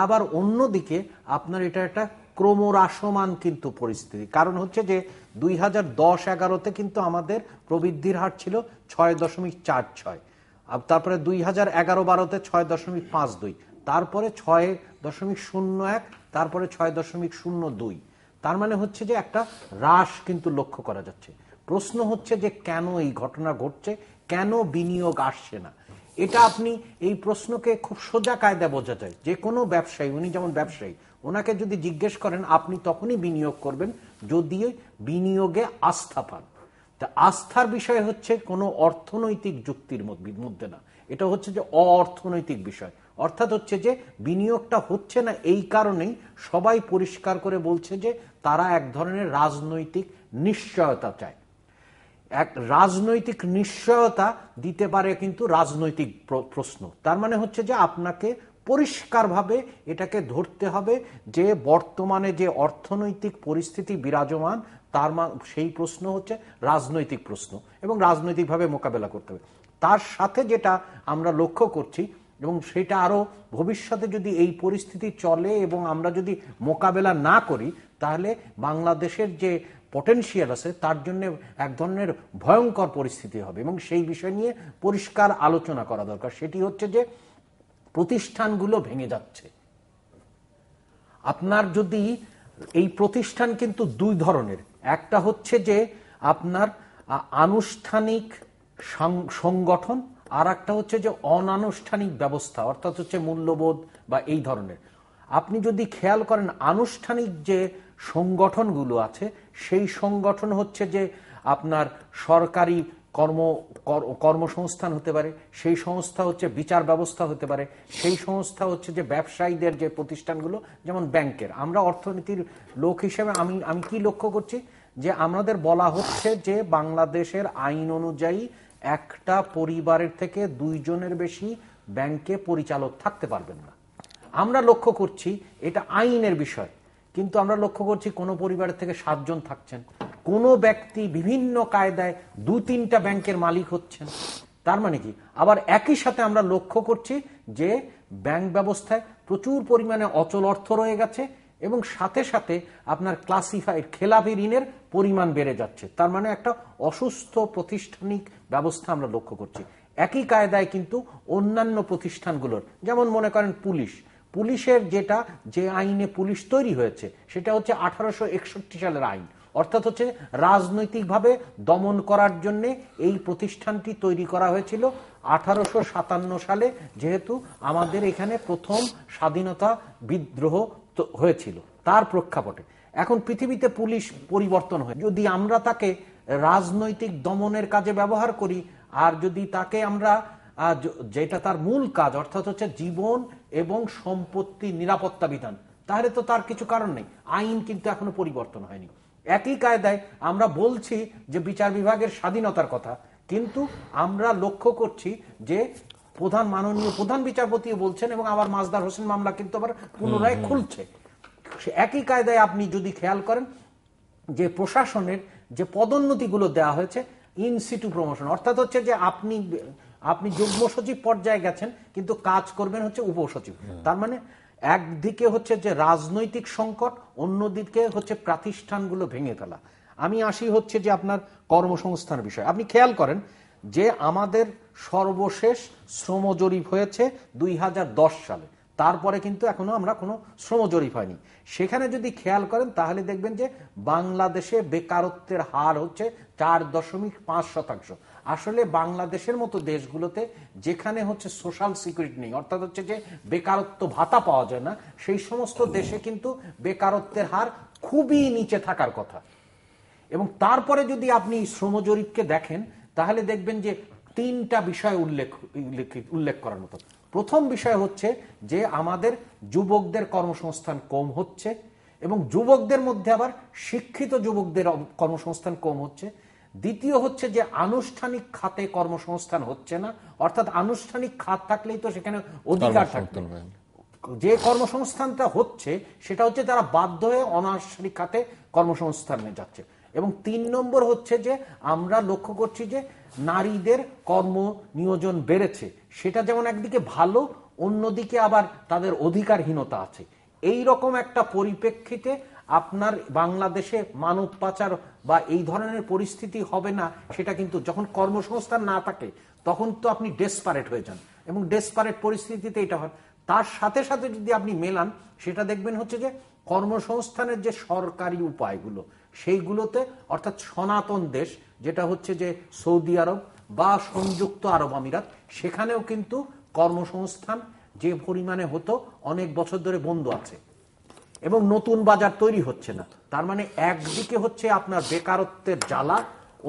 আবার অন্যদিকে আপনার এটা একটা ক্রমহ্রাসমান কিন্তু পরিস্থিতি। কারণ হচ্ছে যে 2010-11-তে কিন্তু আমাদের প্রবৃদ্ধির হার ছিল 6.46, তারপরে 2011-12-তে 6.52, তারপরে 6.01, তারপরে 6.02। তার মানে হচ্ছে যে একটা হ্রাস কিন্তু লক্ষ্য করা যাচ্ছে। প্রশ্ন হচ্ছে যে কেন এই ঘটনা ঘটছে, কেন বিনিয়োগ আসছে না? এটা আপনি এই প্রশ্নকে খুব সোজা কায়দায় বোঝা যায়। যে কোনো ব্যবসায়ী, উনি যেমন ব্যবসায়ী, ওনাকে যদি জিজ্ঞেস করেন আপনি তখনই বিনিয়োগ করবেন যদি বিনিয়োগে আস্থা পান। তা আস্থার বিষয় হচ্ছে কোনো অর্থনৈতিক যুক্তির মধ্যে না, এটা হচ্ছে যে অর্থনৈতিক বিষয়। অর্থাৎ হচ্ছে যে বিনিয়োগটা হচ্ছে না এই কারণেই সবাই পরিষ্কার করে বলছে যে তারা এক ধরনের রাজনৈতিক নিশ্চয়তা চায়। এক রাজনৈতিক নিশ্চয়তা দিতে পারে কিন্তু রাজনৈতিক প্রশ্ন। তার মানে হচ্ছে যে আপনাকে পরিষ্কারভাবে এটাকে ধরতে হবে যে বর্তমানে যে অর্থনৈতিক পরিস্থিতি বিরাজমান, তার সেই প্রশ্ন হচ্ছে রাজনৈতিক প্রশ্ন, এবং রাজনৈতিকভাবে মোকাবেলা করতে হবে। তার সাথে যেটা আমরা লক্ষ্য করছি, এবং সেটা আরো ভবিষ্যতে যদি এই পরিস্থিতি চলে এবং আমরা যদি মোকাবেলা না করি, তাহলে বাংলাদেশের যে পটেনশিয়াল আছে তার জন্য এক ধরনের ভয়ঙ্কর পরিস্থিতি হবে, এবং সেই বিষয় নিয়ে পরিষ্কার আলোচনা করা দরকার। সেটি হচ্ছে যে প্রতিষ্ঠানগুলো ভেঙে যাচ্ছে। আপনার যদি এই প্রতিষ্ঠান কিন্তু 2 ধরনের, একটা হচ্ছে যে আপনার আনুষ্ঠানিক সংগঠন, আর একটা হচ্ছে যে অনানুষ্ঠানিক ব্যবস্থা, অর্থাৎ হচ্ছে মূল্যবোধ বা এই ধরনের। আপনি যদি খেয়াল করেন আনুষ্ঠানিক যে সংগঠনগুলো আছে সেই সংগঠন হচ্ছে যে আপনার সরকারি কর্মসংস্থান হতে পারে, সেই সংস্থা হচ্ছে বিচার ব্যবস্থা হতে পারে, সেই সংস্থা হচ্ছে যে ব্যবসায়ীদের যে প্রতিষ্ঠানগুলো, যেমন ব্যাংকের। আমরা অর্থনীতির লোক হিসেবে আমি কি লক্ষ্য করছি, যে আমাদের বলা হচ্ছে যে বাংলাদেশের আইন অনুযায়ী একটা পরিবারের থেকে 2 জনের বেশি ব্যাংকে পরিচালক থাকতে পারবেন না। আমরা লক্ষ্য করছি এটা আইনের বিষয়, কিন্তু আমরা লক্ষ্য করছি কোনো পরিবারের থেকে 7 জন থাকছেন, কোনো ব্যক্তি বিভিন্ন কায়দায় 2-3টা ব্যাংকের মালিক হচ্ছেন। তার মানে কি, আবার একই সাথে আমরা লক্ষ্য করছি যে ব্যাংক ব্যবস্থায় প্রচুর পরিমাণে অচল অর্থ রয়ে গেছে, এবং সাথে সাথে আপনার ক্লাসিফাইড খেলাপি ঋণের পরিমাণ বেড়ে যাচ্ছে। তার মানে একটা অসুস্থ প্রতিষ্ঠানিক ব্যবস্থা আমরা লক্ষ্য করছি। একই কায়দায় কিন্তু অন্যান্য প্রতিষ্ঠানগুলোর, যেমন মনে করেন পুলিশের যে আইনে পুলিশ তৈরি হয়েছে সেটা হচ্ছে 1861 সালের আইন, অর্থাৎ হচ্ছে রাজনৈতিকভাবে দমন করার জন্য এই প্রতিষ্ঠানটি তৈরি করা হয়েছিল 1857 সালে, যেহেতু আমাদের এখানে প্রথম স্বাধীনতা বিদ্রোহ হয়েছিল তার প্রেক্ষাপটে। এখন পৃথিবীতে পুলিশ পরিবর্তন হয়, যদি আমরা তাকে রাজনৈতিক দমনের কাজে ব্যবহার করি, আর যদি তাকে আমরা যেটা তার মূল কাজ, অর্থাৎ হচ্ছে জীবন এবং সম্পত্তি নিরাপত্তা বিধান, তাহলে তো তার কিছু কারণ নেই। আইন কিন্তু এখনো পরিবর্তন হয়নি। একই কায়দায় আমরা বলছি যে বিচার বিভাগের স্বাধীনতার কথা, কিন্তু আমরা লক্ষ্য করছি যে মাননীয় প্রধান বিচারপতিও বলছেন, এবং আবার মাজদার হোসেন মামলা কিন্তু আবার পুনরায় খুলছে। একই কায়দায় আপনি যদি খেয়াল করেন যে প্রশাসনের যে পদোন্নতিগুলো দেওয়া হয়েছে ইন সিটু প্রমোশন, অর্থাৎ হচ্ছে যে আপনি যুগ্ম সচিব পর্যায়ে গেছেন কিন্তু কাজ করবেন হচ্ছে উপসচিব। তার মানে একদিকে হচ্ছে যে রাজনৈতিক সংকট, অন্যদিকে হচ্ছে প্রাতিষ্ঠানগুলো ভেঙে ফেলা। আমি আসি হচ্ছে যে আপনার কর্মসংস্থান বিষয়। আপনি খেয়াল করেন যে আমাদের সর্বশেষ শ্রম জরিপ হয়েছে 2010 সালে, তারপরে কিন্তু এখনো আমরা কোনো শ্রম জরিপ হয়নি। সেখানে যদি খেয়াল করেন তাহলে দেখবেন যে বাংলাদেশে বেকারত্বের হার হচ্ছে 4.5%। আসলে বাংলাদেশের মতো দেশগুলোতে যেখানে হচ্ছে সোশ্যাল সিকিউরিটি নেই, অর্থাৎ হচ্ছে যে বেকারত্ব ভাতা পাওয়া যায় না, সেই সমস্ত দেশে কিন্তু বেকারত্বের হার খুবই নিচে থাকার কথা। এবং তারপরে যদি আপনি শ্রম জরিপকে দেখেন তাহলে দেখবেন যে 3টা বিষয় উল্লেখ করার মতো। প্রথম বিষয় হচ্ছে যে আমাদের যুবকদের কর্মসংস্থান কম হচ্ছে, এবং যুবকদের মধ্যে আবার শিক্ষিত যুবকদের কর্মসংস্থান কম হচ্ছে। দ্বিতীয় হচ্ছে যে আনুষ্ঠানিক খাতে কর্মসংস্থান হচ্ছে না, অর্থাৎ আনুষ্ঠানিক খাত থাকলেই তো সেখানে অধিকার থাকবে। যে কর্মসংস্থানটা হচ্ছে সেটা হচ্ছে তারা বাধ্য হয়ে অনানুষ্ঠানিক খাতে কর্মসংস্থানে যাচ্ছে। এবং 3 নম্বর হচ্ছে যে আমরা লক্ষ্য করছি যে নারীদের কর্ম নিয়োজন বেড়েছে, সেটা যেমন একদিকে ভালো, অন্যদিকে আবার তাদের অধিকারহীনতা আছে। এই রকম একটা পরিপ্রেক্ষিতে আপনার বাংলাদেশে মানব পাচার বা এই ধরনের পরিস্থিতি হবে না, সেটা কিন্তু যখন কর্মসংস্থান না থাকে তখন তো আপনি ডেসপারেট হয়ে যান, এবং ডেসপারেট পরিস্থিতিতে এটা হয়। তার সাথে সাথে যদি আপনি মেলান সেটা দেখবেন হচ্ছে যে কর্মসংস্থানের যে সরকারি উপায়গুলো সেইগুলোতে, অর্থাৎ সনাতন দেশ যেটা হচ্ছে যে সৌদি আরব বা সংযুক্ত আরব আমিরাত, সেখানেও কিন্তু কর্মসংস্থান যে পরিমাণে হতো অনেক বছর ধরে বন্ধ আছে, এবং নতুন বাজার তৈরি হচ্ছে না। তার মানে একদিকে হচ্ছে আপনার বেকারত্বের জ্বালা,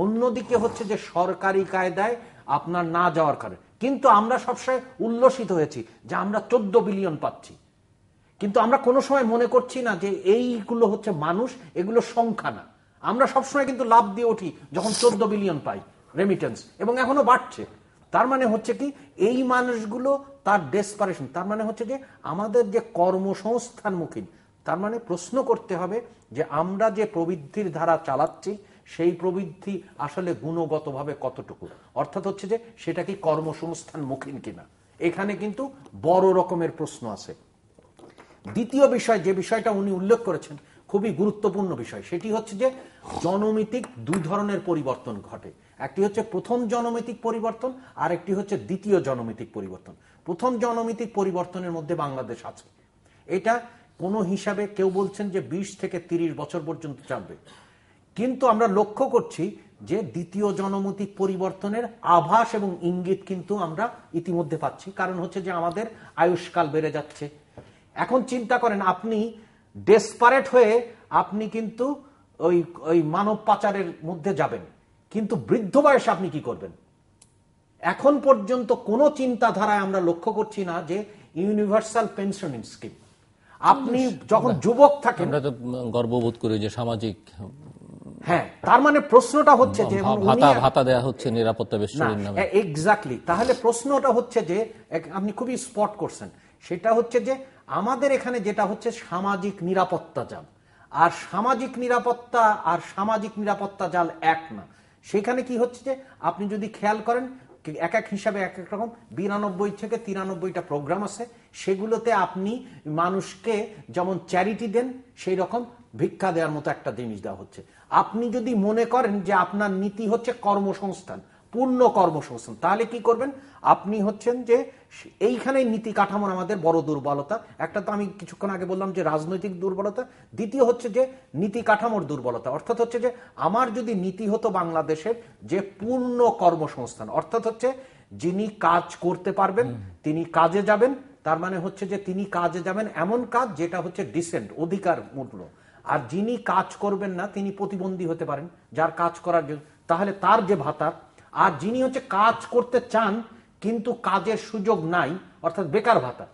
অন্যদিকে হচ্ছে যে সরকারি কায়দায় আপনার না যাওয়ার কারণে। কিন্তু আমরা সবসময় উল্লসিত হয়েছি যে আমরা 14 বিলিয়ন পাচ্ছি, কিন্তু আমরা কোনো সময় মনে করছি না যে এইগুলো হচ্ছে মানুষ, এগুলো সংখ্যা না। আমরা সবসময় কিন্তু লাভ দিয়ে উঠি যখন 14 বিলিয়ন পাই রেমিটেন্স, এবং এখনো বাড়ছে। তার মানে হচ্ছে কি এই মানুষগুলো তার ডেসপারেশন, তার মানে হচ্ছে যে আমাদের যে কর্মসংস্থানমুখী, তার মানে প্রশ্ন করতে হবে যে আমরা যে প্রবৃদ্ধির ধারা চালাচ্ছি সেই প্রবৃদ্ধি আসলে গুণগতভাবে কতটুকু, অর্থাৎ হচ্ছে যে সেটা কি কর্মসংস্থানমুখী কিনা। এখানে কিন্তু বড় রকমের প্রশ্ন আছে। দ্বিতীয় বিষয়, যে বিষয়টা উনি উল্লেখ করেছেন খুবই গুরুত্বপূর্ণ বিষয়, সেটি হচ্ছে যে জনমিতিক 2 ধরনের পরিবর্তন ঘটে। একটি হচ্ছে প্রথম জনমিতিক পরিবর্তন, আর একটি হচ্ছে দ্বিতীয় জনমিতিক পরিবর্তন। প্রথম জনমিতিক পরিবর্তনের মধ্যে বাংলাদেশ আছে। এটা কোনো হিসাবে কেউ বলছেন যে 20 থেকে 30 বছর পর্যন্ত চলবে, কিন্তু আমরা লক্ষ্য করছি যে দ্বিতীয় জনমিতিক পরিবর্তনের আভাস এবং ইঙ্গিত কিন্তু আমরা ইতিমধ্যে পাচ্ছি। কারণ হচ্ছে যে আমাদের আয়ুষ্কাল বেড়ে যাচ্ছে। এখন চিন্তা করেন, আপনি ডেসপারেট হয়ে আপনি কিন্তু ওই মানব পাচারের মধ্যে যাবেন, কিন্তু বৃদ্ধ বয়সে আপনি কি করবেন? এখন পর্যন্ত কোনো চিন্তাধারায় আমরা লক্ষ্য করছি না যে ইউনিভার্সাল পেনশন স্কিম। আপনি যখন যুবক থাকেন, আমরা তো গর্ববোধ করি যে সামাজিক, হ্যাঁ, তার মানে প্রশ্নটা হচ্ছে যে ভাতা দেয়া হচ্ছে নিরাপত্তা বেষ্টনীর নামে। এক্স্যাক্টলি। তাহলে প্রশ্নটা হচ্ছে যে আপনি খুবই স্পট করছেন, সেটা হচ্ছে যে আমাদের এখানে যেটা হচ্ছে সামাজিক নিরাপত্তা জাল, আর সামাজিক নিরাপত্তা আর সামাজিক নিরাপত্তা জাল এক না। সেখানে কি হচ্ছে যে আপনি যদি খেয়াল করেন, এক এক হিসাবে এক এক রকম 92 থেকে 93টা প্রোগ্রাম আছে, সেগুলোতে আপনি মানুষকে যেমন চ্যারিটি দেন, সেই রকম ভিক্ষা দেওয়ার মতো একটা জিনিস দেওয়া হচ্ছে। আপনি যদি মনে করেন যে আপনার নীতি হচ্ছে কর্মসংস্থান, পূর্ণ কর্মসংস্থান, তাহলে কি করবেন? আপনি হচ্ছেন যে এইখানে নীতি কাঠামোর আমাদের বড় দুর্বলতা। একটা তো আমি কিছুক্ষণ আগে বললাম যে রাজনৈতিক দুর্বলতা, দ্বিতীয় হচ্ছে যে নীতি কাঠামোর দুর্বলতা। অর্থাৎ হচ্ছে যে আমার যদি নীতি হতো বাংলাদেশের যে পূর্ণ কর্মসংস্থান, অর্থাৎ হচ্ছে যিনি কাজ করতে পারবেন তিনি কাজে যাবেন, তার মানে হচ্ছে যে তিনি কাজে যাবেন এমন কাজ যেটা হচ্ছে ডিসেন্ট, অধিকার মূল্য। আর যিনি কাজ করবেন না তিনি প্রতিবন্ধী হতে পারেন যার কাজ করার জন্য, তাহলে তার যে ভাতা। আর যিনি হচ্ছে কাজ করতে চান কিন্তু কাজের সুযোগ নাই, অর্থাৎ বেকার ভাতা।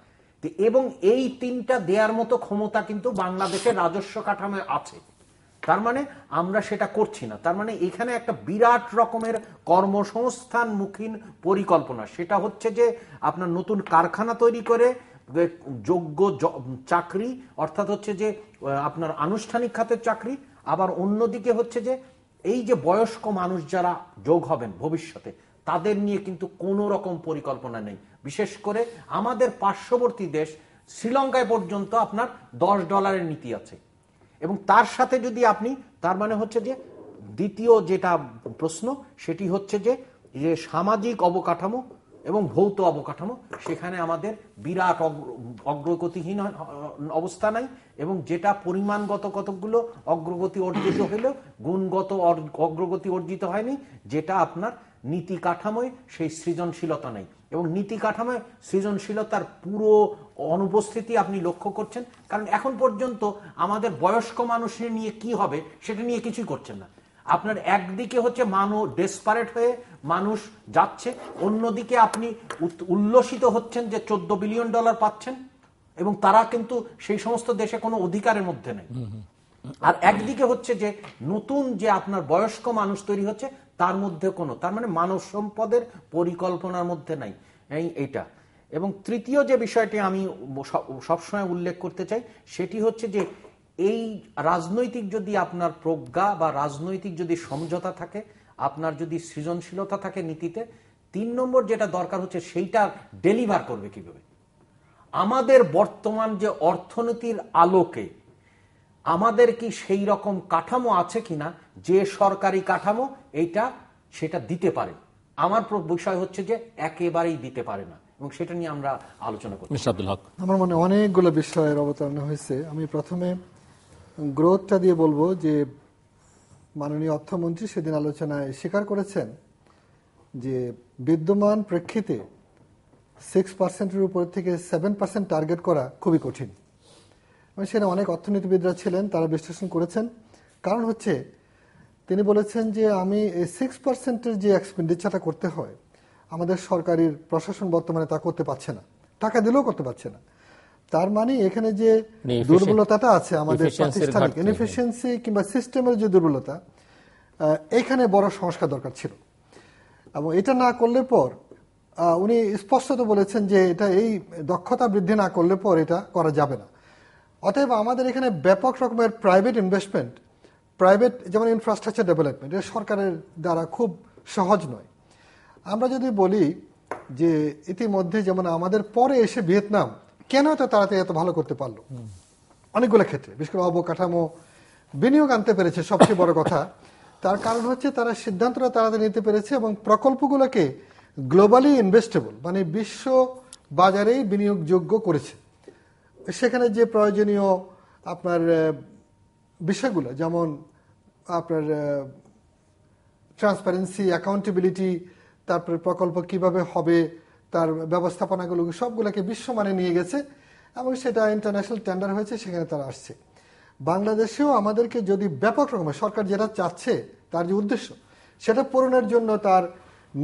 এবং এই তিনটা দেওয়ার মতো ক্ষমতা কিন্তু বাংলাদেশের রাজস্ব কাঠামোয় আছে। তার মানে আমরা সেটা করছি না। তার মানে এখানে একটা বিরাট রকমের কর্মসংস্থানমুখী পরিকল্পনা, সেটা হচ্ছে যে আপনার নতুন কারখানা তৈরি করে যোগ্য চাকরি, অর্থাৎ হচ্ছে যে আপনার আনুষ্ঠানিক খাতের চাকরি। আবার অন্যদিকে হচ্ছে যে এই যে বয়স্ক মানুষ যারা যোগ হবেন ভবিষ্যতে, তাদের নিয়ে কিন্তু কোনো রকম পরিকল্পনা নেই। বিশেষ করে আমাদের পার্শ্ববর্তী দেশ শ্রীলঙ্কায় পর্যন্ত আপনার $10 নীতি আছে। এবং তার সাথে যদি আপনি, তার মানে হচ্ছে যে দ্বিতীয় যেটা প্রশ্ন সেটি হচ্ছে যে সামাজিক অবকাঠামো এবং ভৌত অবকাঠামো, সেখানে আমাদের বিরাট অগ্রগতিহীন অবস্থা নাই। এবং যেটা পরিমাণগত কতগুলো অগ্রগতি অর্জিত হলেও গুণগত অগ্রগতি অর্জিত হয়নি, যেটা আপনার নীতি কাঠামোয় সেই সৃজনশীলতা নেই। এবং নীতি কাঠামোয় সৃজনশীলতার পুরো অনুপস্থিতি আপনি লক্ষ্য করছেন। কারণ এখন পর্যন্ত আমাদের বয়স্ক মানুষের নিয়ে কি হবে সেটা নিয়ে কিছুই করছেন না। আপনার একদিকে হচ্ছে মানুষ ডেসপারেট হয়ে মানুষ যাচ্ছে, অন্যদিকে আপনি উল্লসিত হচ্ছেন যে $14 বিলিয়ন পাচ্ছেন, এবং তারা কিন্তু সেই সমস্ত দেশে কোনো অধিকারের মধ্যে নেই। আর একদিকে হচ্ছে যে নতুন যে আপনার বয়স্ক মানুষ তৈরি হচ্ছে, তার মধ্যে কোনো, তার মানে মানব সম্পদের পরিকল্পনার মধ্যে নাই এইটা। এবং তৃতীয় যে বিষয়টি আমি সবসময় উল্লেখ করতে চাই, সেটি হচ্ছে যে এই রাজনৈতিক যদি আপনার প্রজ্ঞা বা রাজনৈতিক যদি সমঝোতা থাকে, আপনার যদি সৃজনশীলতা থাকে নীতিতে, 3 নম্বর যেটা দরকার হচ্ছে সেইটা ডেলিভার করবে কিভাবে। আমাদের বর্তমান যে অর্থনীতির আলোকে আমাদের কি সেই রকম কাঠামো আছে কিনা যে সরকারি কাঠামো এইটা সেটা দিতে পারে? আমার বিষয় হচ্ছে যে একেবারেই দিতে পারে না, এবং সেটা নিয়ে আমরা আলোচনা করি। মিস্টার আব্দুল হক, আমার মনে অনেকগুলো বিষয়ের অবতারণা হয়েছে। আমি প্রথমে গ্রোথটা দিয়ে বলবো যে মাননীয় অর্থমন্ত্রী সেদিন আলোচনায় স্বীকার করেছেন যে বিদ্যমান প্রেক্ষিতে 6%-এর উপর থেকে 7% টার্গেট করা খুবই কঠিন। সেখানে অনেক অর্থনীতিবিদরা ছিলেন, তারা বিশ্লেষণ করেছেন। কারণ হচ্ছে তিনি বলেছেন যে আমি এই 6%-এর যে এক্সপেন্ডিচারটা করতে হয়, আমাদের সরকারি প্রশাসন বর্তমানে তা করতে পারছে না, টাকা দিলেও করতে পারছে না। তার মানে এখানে যে দুর্বলতাটা আছে আমাদের প্রাতিষ্ঠানিক ইনএফিশিয়েন্সি কিংবা সিস্টেমের যে দুর্বলতা, এখানে বড় সংস্কার দরকার ছিল। এবং এটা না করলে পর উনি স্পষ্টত বলেছেন যে এটা এই দক্ষতা বৃদ্ধি না করলে পর এটা করা যাবে না। অতএব আমাদের এখানে ব্যাপক রকমের প্রাইভেট ইনভেস্টমেন্ট, প্রাইভেট যেমন ইনফ্রাস্ট্রাকচার ডেভেলপমেন্ট, এটা সরকারের দ্বারা খুব সহজ নয়। আমরা যদি বলি যে ইতিমধ্যে যেমন আমাদের পরে এসে ভিয়েতনাম কেন এত তাড়াতাড়ি এত ভালো করতে পারলো অনেকগুলো ক্ষেত্রে, বিশেষ করে অবকাঠামো বিনিয়োগ আনতে পেরেছে, সবচেয়ে বড় কথা। তার কারণ হচ্ছে তারা সিদ্ধান্তটা তাড়াতাড়ি নিতে পেরেছে এবং প্রকল্পগুলোকে গ্লোবালি ইনভেস্টেবল, মানে বিশ্ব বাজারেই বিনিয়োগযোগ্য করেছে। সেখানে যে প্রয়োজনীয় আপনার বিষয়গুলো, যেমন আপনার ট্রান্সপারেন্সি, অ্যাকাউন্টেবিলিটি, তারপরে প্রকল্প কিভাবে হবে, তার ব্যবস্থাপনাগুলো সবগুলোকে বিশ্বমানে নিয়ে গেছে এবং সেটা ইন্টারন্যাশনাল টেন্ডার হয়েছে, সেখানে তারা আসছে। বাংলাদেশেও আমাদেরকে যদি ব্যাপক রকমের সরকার যেটা চাচ্ছে, তার যে উদ্দেশ্য সেটা পূরণের জন্য তার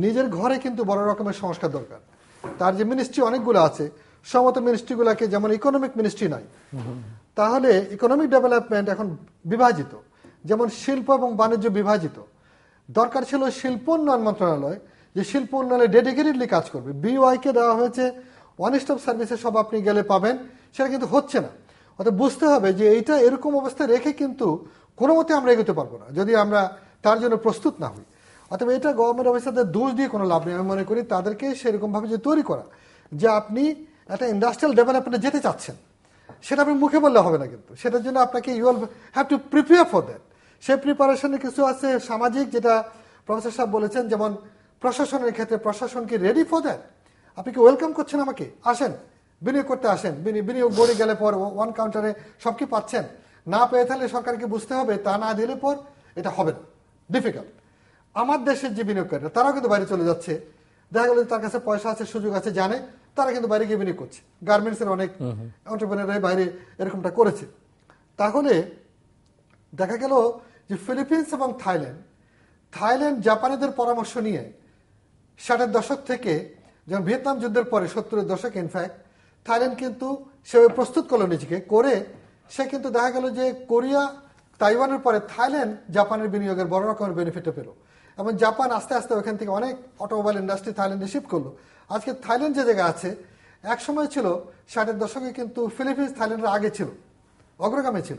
নিজের ঘরে কিন্তু বড় রকমের সংস্কার দরকার। তার যে মিনিস্ট্রি অনেকগুলো আছে, সমস্ত মিনিস্ট্রিগুলোকে যেমন ইকোনমিক মিনিস্ট্রি নাই, তাহলে ইকোনমিক ডেভেলপমেন্ট এখন বিভাজিত, যেমন শিল্প এবং বাণিজ্য বিভাজিত। দরকার ছিল শিল্প উন্নয়ন মন্ত্রণালয়, যে শিল্প উন্নয়নে ডেডিকেটেডলি কাজ করবে। বিওআইকে দেওয়া হয়েছে ওয়ান স্টপ সার্ভিসে সব আপনি গেলে পাবেন, সেটা কিন্তু হচ্ছে না। অর্থাৎ বুঝতে হবে যে এইটা এরকম অবস্থায় রেখে কিন্তু কোনো মতে আমরা এগোতে পারবো না যদি আমরা তার জন্য প্রস্তুত না হই। অর্থাৎ এটা গভর্নমেন্ট অফিসারদের দোষ দিয়ে কোনো লাভ নেই। আমি মনে করি তাদেরকে সেরকমভাবে যে তৈরি করা যে আপনি একটা ইন্ডাস্ট্রিয়াল ডেভেলপমেন্টে যেতে চাচ্ছেন, সেটা আপনি মুখে বললে হবে না, কিন্তু সেটার জন্য আপনাকে you will have to prepare for that. সেই প্রিপারেশনের কিছু আছে সামাজিক, যেটা প্রফেসর সাহেব বলেছেন, যেমন প্রশাসনের ক্ষেত্রে প্রশাসন কি রেডি ফর দ্যাট? আপনি কি ওয়েলকাম করছেন আমাকে, আসেন বিনিয়োগ করতে আসেন, বিনিয়োগ বোর্ডে গেলে পর ওয়ান কাউন্টারে সব কি পাচ্ছেন? না পেয়ে থাকলে সরকারকে বুঝতে হবে, তা না দিলে পর এটা হবে না, ডিফিকাল্ট। আমার দেশের যে বিনিয়োগকারীরা তারাও কিন্তু বাইরে চলে যাচ্ছে, দেখা গেল তার কাছে পয়সা আছে, সুযোগ আছে, জানে, তারা কিন্তু বাইরে গিয়ে বিনিয়োগ করছে। গার্মেন্টসের অনেক এন্টারপ্রেনাররাই বাইরে এরকমটা করেছে। তাহলে দেখা গেল যে ফিলিপিন্স এবং থাইল্যান্ড জাপানিদের পরামর্শ নিয়ে 60-এর দশক থেকে, যেমন ভিয়েতনাম যুদ্ধের পরে 70-এর দশক, ইনফ্যাক্ট থাইল্যান্ড কিন্তু সেভাবে প্রস্তুত করলো নিজেকে করে, সে কিন্তু দেখা গেল যে কোরিয়া তাইওয়ানের পরে থাইল্যান্ড জাপানের বিনিয়োগের বড় রকমের বেনিফিটও পেল, এবং জাপান আস্তে আস্তে ওখান থেকে অনেক অটোমোবাইল ইন্ডাস্ট্রি থাইল্যান্ডে শিফট করলো। আজকে থাইল্যান্ড যে জায়গায় আছে, এক সময় ছিল 60-এর দশকে কিন্তু ফিলিপিন্স থাইল্যান্ডের আগে ছিল, অগ্রগামী ছিল।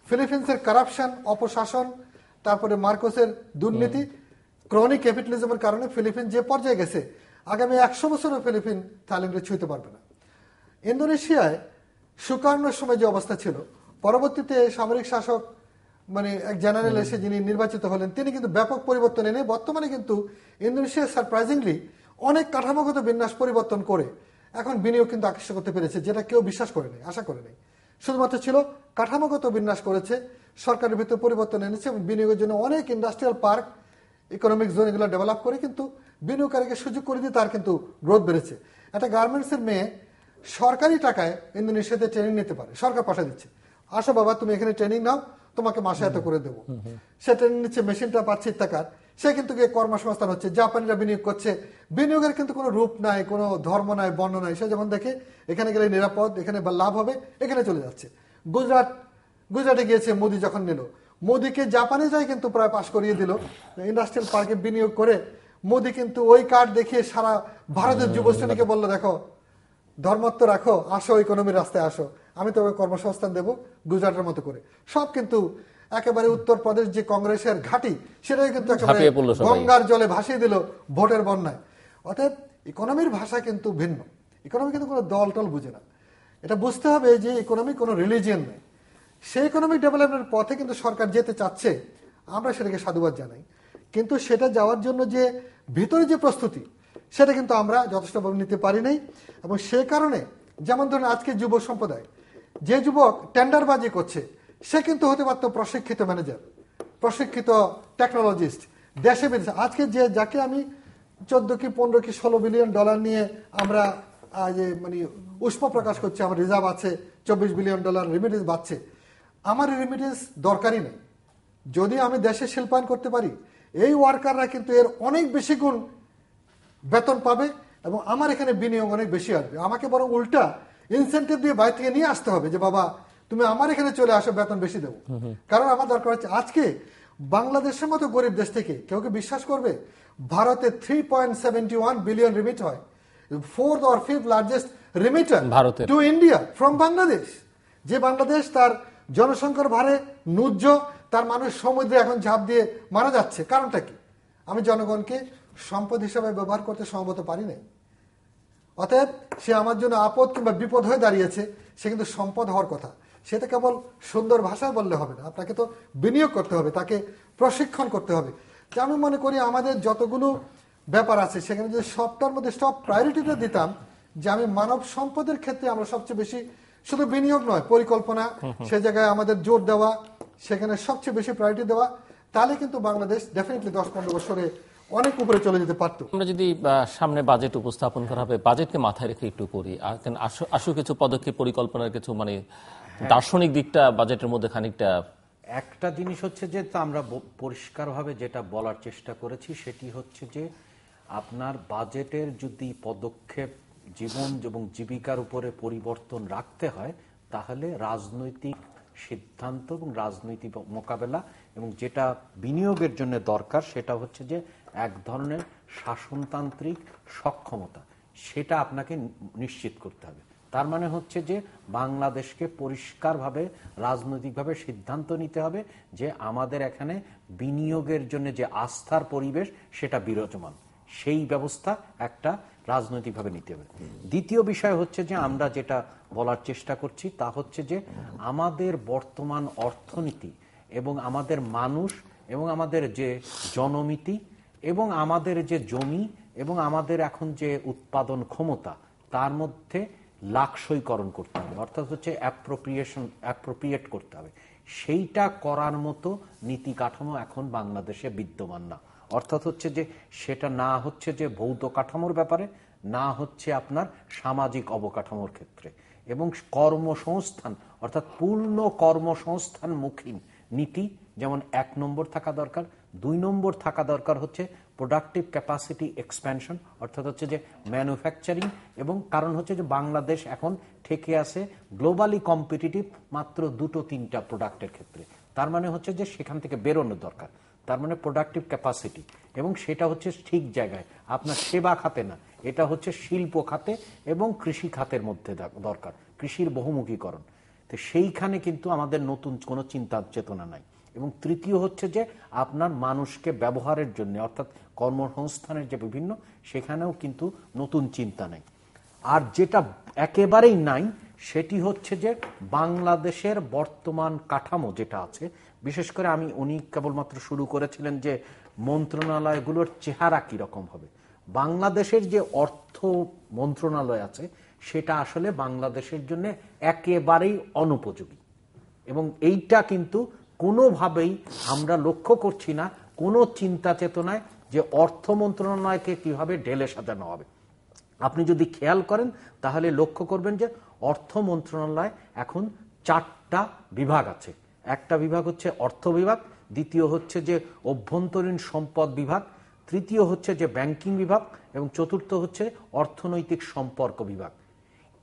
ফিলিপিন্সের কারাপশন, অপশাসন, তারপরে মার্কোসের দুর্নীতি, ক্রনিক ক্যাপিটালিজমের কারণে ফিলিপিন যে পর্যায়ে গেছে, আগামী 100 বছরও ফিলিপিন থাইল্যান্ডে ছুঁতে পারবে না। ইন্দোনেশিয়ায় সুকার্নোর সময় যে অবস্থা ছিল, পরবর্তীতে সামরিক শাসক মানে এক জেনারেল এসে যিনি নির্বাচিত হলেন, তিনি কিন্তু ব্যাপক পরিবর্তন এনে বর্তমানে কিন্তু ইন্দোনেশিয়া সারপ্রাইজিংলি অনেক কাঠামোগত বিন্যাস পরিবর্তন করে এখন বিনিয়োগ কিন্তু আকর্ষণ করতে পেরেছে, যেটা কেউ বিশ্বাস করে নেই, আশা করে নেই। শুধুমাত্র ছিল কাঠামোগত বিন্যাস করেছে, সরকারের ভিতরে পরিবর্তন এনেছে এবং বিনিয়োগের জন্য অনেক ইন্ডাস্ট্রিয়াল পার্ক, ইকোনমিক জোন এগুলো ডেভেলপ করে কিন্তু বিনিয়োগকারীকে সুযোগ করে দিয়ে তার কিন্তু গ্রোথ বেড়েছে। একটা গার্মেন্টসের মেয়ে সরকারি টাকায় ইন্দোনেশিয়াতে ট্রেনিং নিতে পারে, সরকার পাঠা দিচ্ছে, আসো বাবা তুমি এখানে ট্রেনিং নাও, তোমাকে মাসে এত করে দেবো। সে ট্রেনিং নিচ্ছে, মেশিনটা পাচ্ছে টাকার, সে কিন্তু গিয়ে কর্মসংস্থান হচ্ছে, জাপানিরা বিনিয়োগ করছে। বিনিয়োগের কিন্তু কোনো রূপ নাই, কোনো ধর্ম নাই, বর্ণ নাই। সে যেমন দেখে এখানে গেলে নিরাপদ, এখানে লাভ হবে, এখানে চলে যাচ্ছে। গুজরাটে গিয়েছে মোদি, যখন নিল, মোদিকে জাপানিরাই কিন্তু প্রায় পাশ করিয়ে দিল ইন্ডাস্ট্রিয়াল পার্কে বিনিয়োগ করে। মোদি কিন্তু ওই কার্ড দেখিয়ে সারা ভারতের যুবশ্রেণীকে বললো, দেখো ধর্মত্ব রাখো, আসো ইকোনমির রাস্তায় আসো, আমি তোমাকে কর্মসংস্থান দেবো গুজরাটের মতো করে। সব কিন্তু একেবারে উত্তরপ্রদেশ যে কংগ্রেসের ঘাঁটি, সেটাই কিন্তু একেবারে গঙ্গার জলে ভাসিয়ে দিল ভোটের বন্যায়। অতএব ইকোনমির ভাষা কিন্তু ভিন্ন। ইকোনমি কিন্তু কোনো দল টল বুঝে না। এটা বুঝতে হবে যে ইকোনমি কোনো রিলিজিয়ন নেই। সেই ইকোনমিক ডেভেলপমেন্টের পথে কিন্তু সরকার যেতে চাচ্ছে, আমরা সেটাকে সাধুবাদ জানাই। কিন্তু সেটা যাওয়ার জন্য যে ভিতরে যে প্রস্তুতি, সেটা কিন্তু আমরা যথেষ্টভাবে নিতে পারি নাই। এবং সে কারণে যেমন ধরুন আজকে যুব সম্প্রদায়, যে যুবক টেন্ডারবাজি করছে, সে কিন্তু হতে পারত প্রশিক্ষিত ম্যানেজার, প্রশিক্ষিত টেকনোলজিস্ট, দেশে বিদেশে। আজকে যে যাকে আমি 14 কি 15 কি 16 বিলিয়ন ডলার নিয়ে আমরা মানে উষ্ম প্রকাশ করছি, আমার রিজার্ভ আছে 24 বিলিয়ন ডলার রেমিটেন্স বাড়ছে, আমার রেমিটেন্স দরকারই নেই। যদি আমি দেশে শিল্পায়ন করতে পারি, এই ওয়ার্কাররা কিন্তু এর অনেক বেশি গুণ বেতন পাবে এবং আমার এখানে বিনিয়োগ অনেক বেশি আসবে। আমাকে বরং উল্টা ইনসেন্টিভ দিয়ে বাইরে থেকে নিয়ে আসতে হবে যে বাবা তুমি আমার এখানে চলে আসো, বেতন বেশি দেবো। কারণ আমার দরকার হচ্ছে, আজকে বাংলাদেশের মতো গরিব দেশ থেকে কেউ কি বিশ্বাস করবে ভারতে 3.71 বিলিয়ন রিমিট হয়, 4th or 5th largest remitter to India from Bangladesh. যে বাংলাদেশ তার জনসংখ্যার ভারে নুজ্জ, তার মানুষ সমুদ্রে এখন ঝাঁপ দিয়ে মারা যাচ্ছে। কারণটা কি? আমি জনগণকে সম্পদ হিসাবে ব্যবহার করতে সম্ভবত পারি নাই। অতএব সে আমার জন্য আপদ কিংবা বিপদ হয়ে দাঁড়িয়েছে, সে কিন্তু সম্পদ হওয়ার কথা। সেটা কেবল সুন্দর ভাষায় বললে হবে না, আপনাকে তো বিনিয়োগ করতে হবে, তাকে প্রশিক্ষণ করতে হবে। যে আমি মনে করি আমাদের যতগুলো ব্যাপার আছে, সেখানে যদি সবটার মধ্যে সব প্রায়োরিটিটা দিতাম, যে আমি মানব সম্পদের ক্ষেত্রে আমরা সবচেয়ে বেশি, শুধু বিনিয়োগ নয়, পরিকল্পনা, সে জায়গায় আমাদের জোর দেওয়া, সেখানে সবচেয়ে বেশি প্রায়োরিটি দেওয়া, তাহলে কিন্তু বাংলাদেশ ডেফিনেটলি 10-15 বছরে অনেক উপরে চলে যেতে পারত। আমরা যদি সামনে বাজেট উপস্থাপন করা হবে, বাজেটকে মাথায় রেখে একটু করি, আশু কিছু পদক্ষেপ, পরিকল্পনার কিছু মানে দার্শনিক দিকটা বাজেটের মধ্যে খানিকটা একটা জিনিস হচ্ছে যে তো আমরা পরিষ্কারভাবে যেটা বলার চেষ্টা করেছি সেটি হচ্ছে যে আপনার বাজেটের যদি পদক্ষেপ জীবন এবং জীবিকার উপরে পরিবর্তন রাখতে হয় তাহলে রাজনৈতিক সিদ্ধান্ত এবং রাজনৈতিক মোকাবেলা এবং যেটা বিনিয়োগের জন্য দরকার সেটা হচ্ছে যে এক ধরনের শাসনতান্ত্রিক সক্ষমতা, সেটা আপনাকে নিশ্চিত করতে হবে। তার মানে হচ্ছে যে বাংলাদেশকে পরিষ্কারভাবে রাজনৈতিকভাবে সিদ্ধান্ত নিতে হবে যে আমাদের এখানে বিনিয়োগের জন্য যে আস্থার পরিবেশ সেটা বিরাজমান, সেই ব্যবস্থা একটা রাজনৈতিকভাবে নিতে হবে। দ্বিতীয় বিষয় হচ্ছে যে আমরা যেটা বলার চেষ্টা করছি তা হচ্ছে যে আমাদের বর্তমান অর্থনীতি এবং আমাদের মানুষ এবং আমাদের যে জনমিতি এবং আমাদের যে জমি এবং আমাদের এখন যে উৎপাদন ক্ষমতা তার মধ্যে লাক্সইকরণ করতে হবে, অর্থাৎ হচ্ছে অ্যাপ্রোপ্রিয়েট করতে হবে। সেইটা করার মতো নীতি কাঠামো এখন বাংলাদেশে বিদ্যমান না। অর্থাৎ হচ্ছে যে সেটা না হচ্ছে যে ভৌত কাঠামোর ব্যাপারে, না হচ্ছে আপনার সামাজিক অবকাঠামোর ক্ষেত্রে, এবং কর্মসংস্থান অর্থাৎ পূর্ণ কর্মসংস্থানমুখী নীতি যেমন 1 নম্বর থাকা দরকার। 2 নম্বর থাকা দরকার হচ্ছে প্রোডাক্টিভ ক্যাপাসিটি এক্সপ্যানশন, অর্থাৎ হচ্ছে যে ম্যানুফ্যাকচারিং, এবং কারণ হচ্ছে যে বাংলাদেশ এখন ঠেকে আছে গ্লোবালি কম্পিটিটিভ মাত্র 2-3টা প্রোডাক্টের ক্ষেত্রে। তার মানে হচ্ছে যে সেখান থেকে বেরোনো দরকার। তার মানে প্রোডাক্টিভ ক্যাপাসিটি, এবং সেটা হচ্ছে ঠিক জায়গায়, আপনার সেবা খাতে না, এটা হচ্ছে শিল্প খাতে এবং কৃষি খাতের মধ্যে দরকার, কৃষির বহুমুখীকরণ। তো সেইখানে কিন্তু আমাদের নতুন কোনো চিন্তা চেতনা নাই। এবং তৃতীয় হচ্ছে যে আপনার মানুষকে ব্যবহারের জন্য অর্থাৎ কর্মসংস্থানের যে বিভিন্ন, সেখানেও কিন্তু নতুন চিন্তা নেই। আর যেটা একেবারেই নাই সেটি হচ্ছে যে বাংলাদেশের বর্তমান কাঠামো যেটা আছে, বিশেষ করে উনি কেবলমাত্র শুরু করেছিলেন যে মন্ত্রণালয়গুলোর চেহারা কিরকম হবে। বাংলাদেশের যে অর্থ মন্ত্রণালয় আছে সেটা আসলে বাংলাদেশের জন্য একেবারেই অনুপযোগী, এবং এইটা কিন্তু কোনোভাবেই আমরা লক্ষ্য করছি না কোনো চিন্তা চেতনায় যে অর্থ মন্ত্রণালয়কে কিভাবে ঢেলে সাজানো হবে। আপনি যদি খেয়াল করেন তাহলে লক্ষ্য করবেন যে অর্থ মন্ত্রণালয় এখন 4টা বিভাগ আছে। একটা বিভাগ হচ্ছে অর্থ বিভাগ, দ্বিতীয় হচ্ছে যে অভ্যন্তরীণ সম্পদ বিভাগ, তৃতীয় হচ্ছে যে ব্যাংকিং বিভাগ, এবং চতুর্থ হচ্ছে অর্থনৈতিক সম্পর্ক বিভাগ।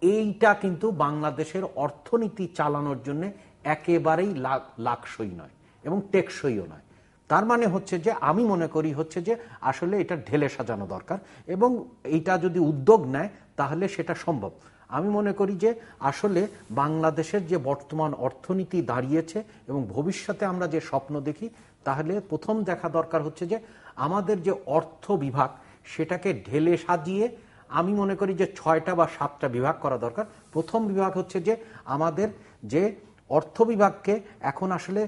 এইটা কিন্তু বাংলাদেশের অর্থনীতি চালানোর জন্য একেবারেই লাকসই নয় এবং টেকসইও নয়। তার মানে হচ্ছে যে আমি মনে করি হচ্ছে যে আসলে এটা ঢেলে সাজানো দরকার, এবং এইটা যদি উদ্যোগ নেয় তাহলে সেটা সম্ভব। আমি মনে করি যে আসলে বাংলাদেশের যে বর্তমান অর্থনীতি দাঁড়িয়েছে এবং ভবিষ্যতে আমরা যে স্বপ্ন দেখি, তাহলে প্রথম দেখা দরকার হচ্ছে যে আমাদের যে অর্থ বিভাগ সেটাকে ঢেলে সাজিয়ে আমি মনে করি যে 6টা বা 7টা বিভাগ করা দরকার। প্রথম বিভাগ হচ্ছে যে আমাদের যে অর্থ বিভাগকে এখন আসলে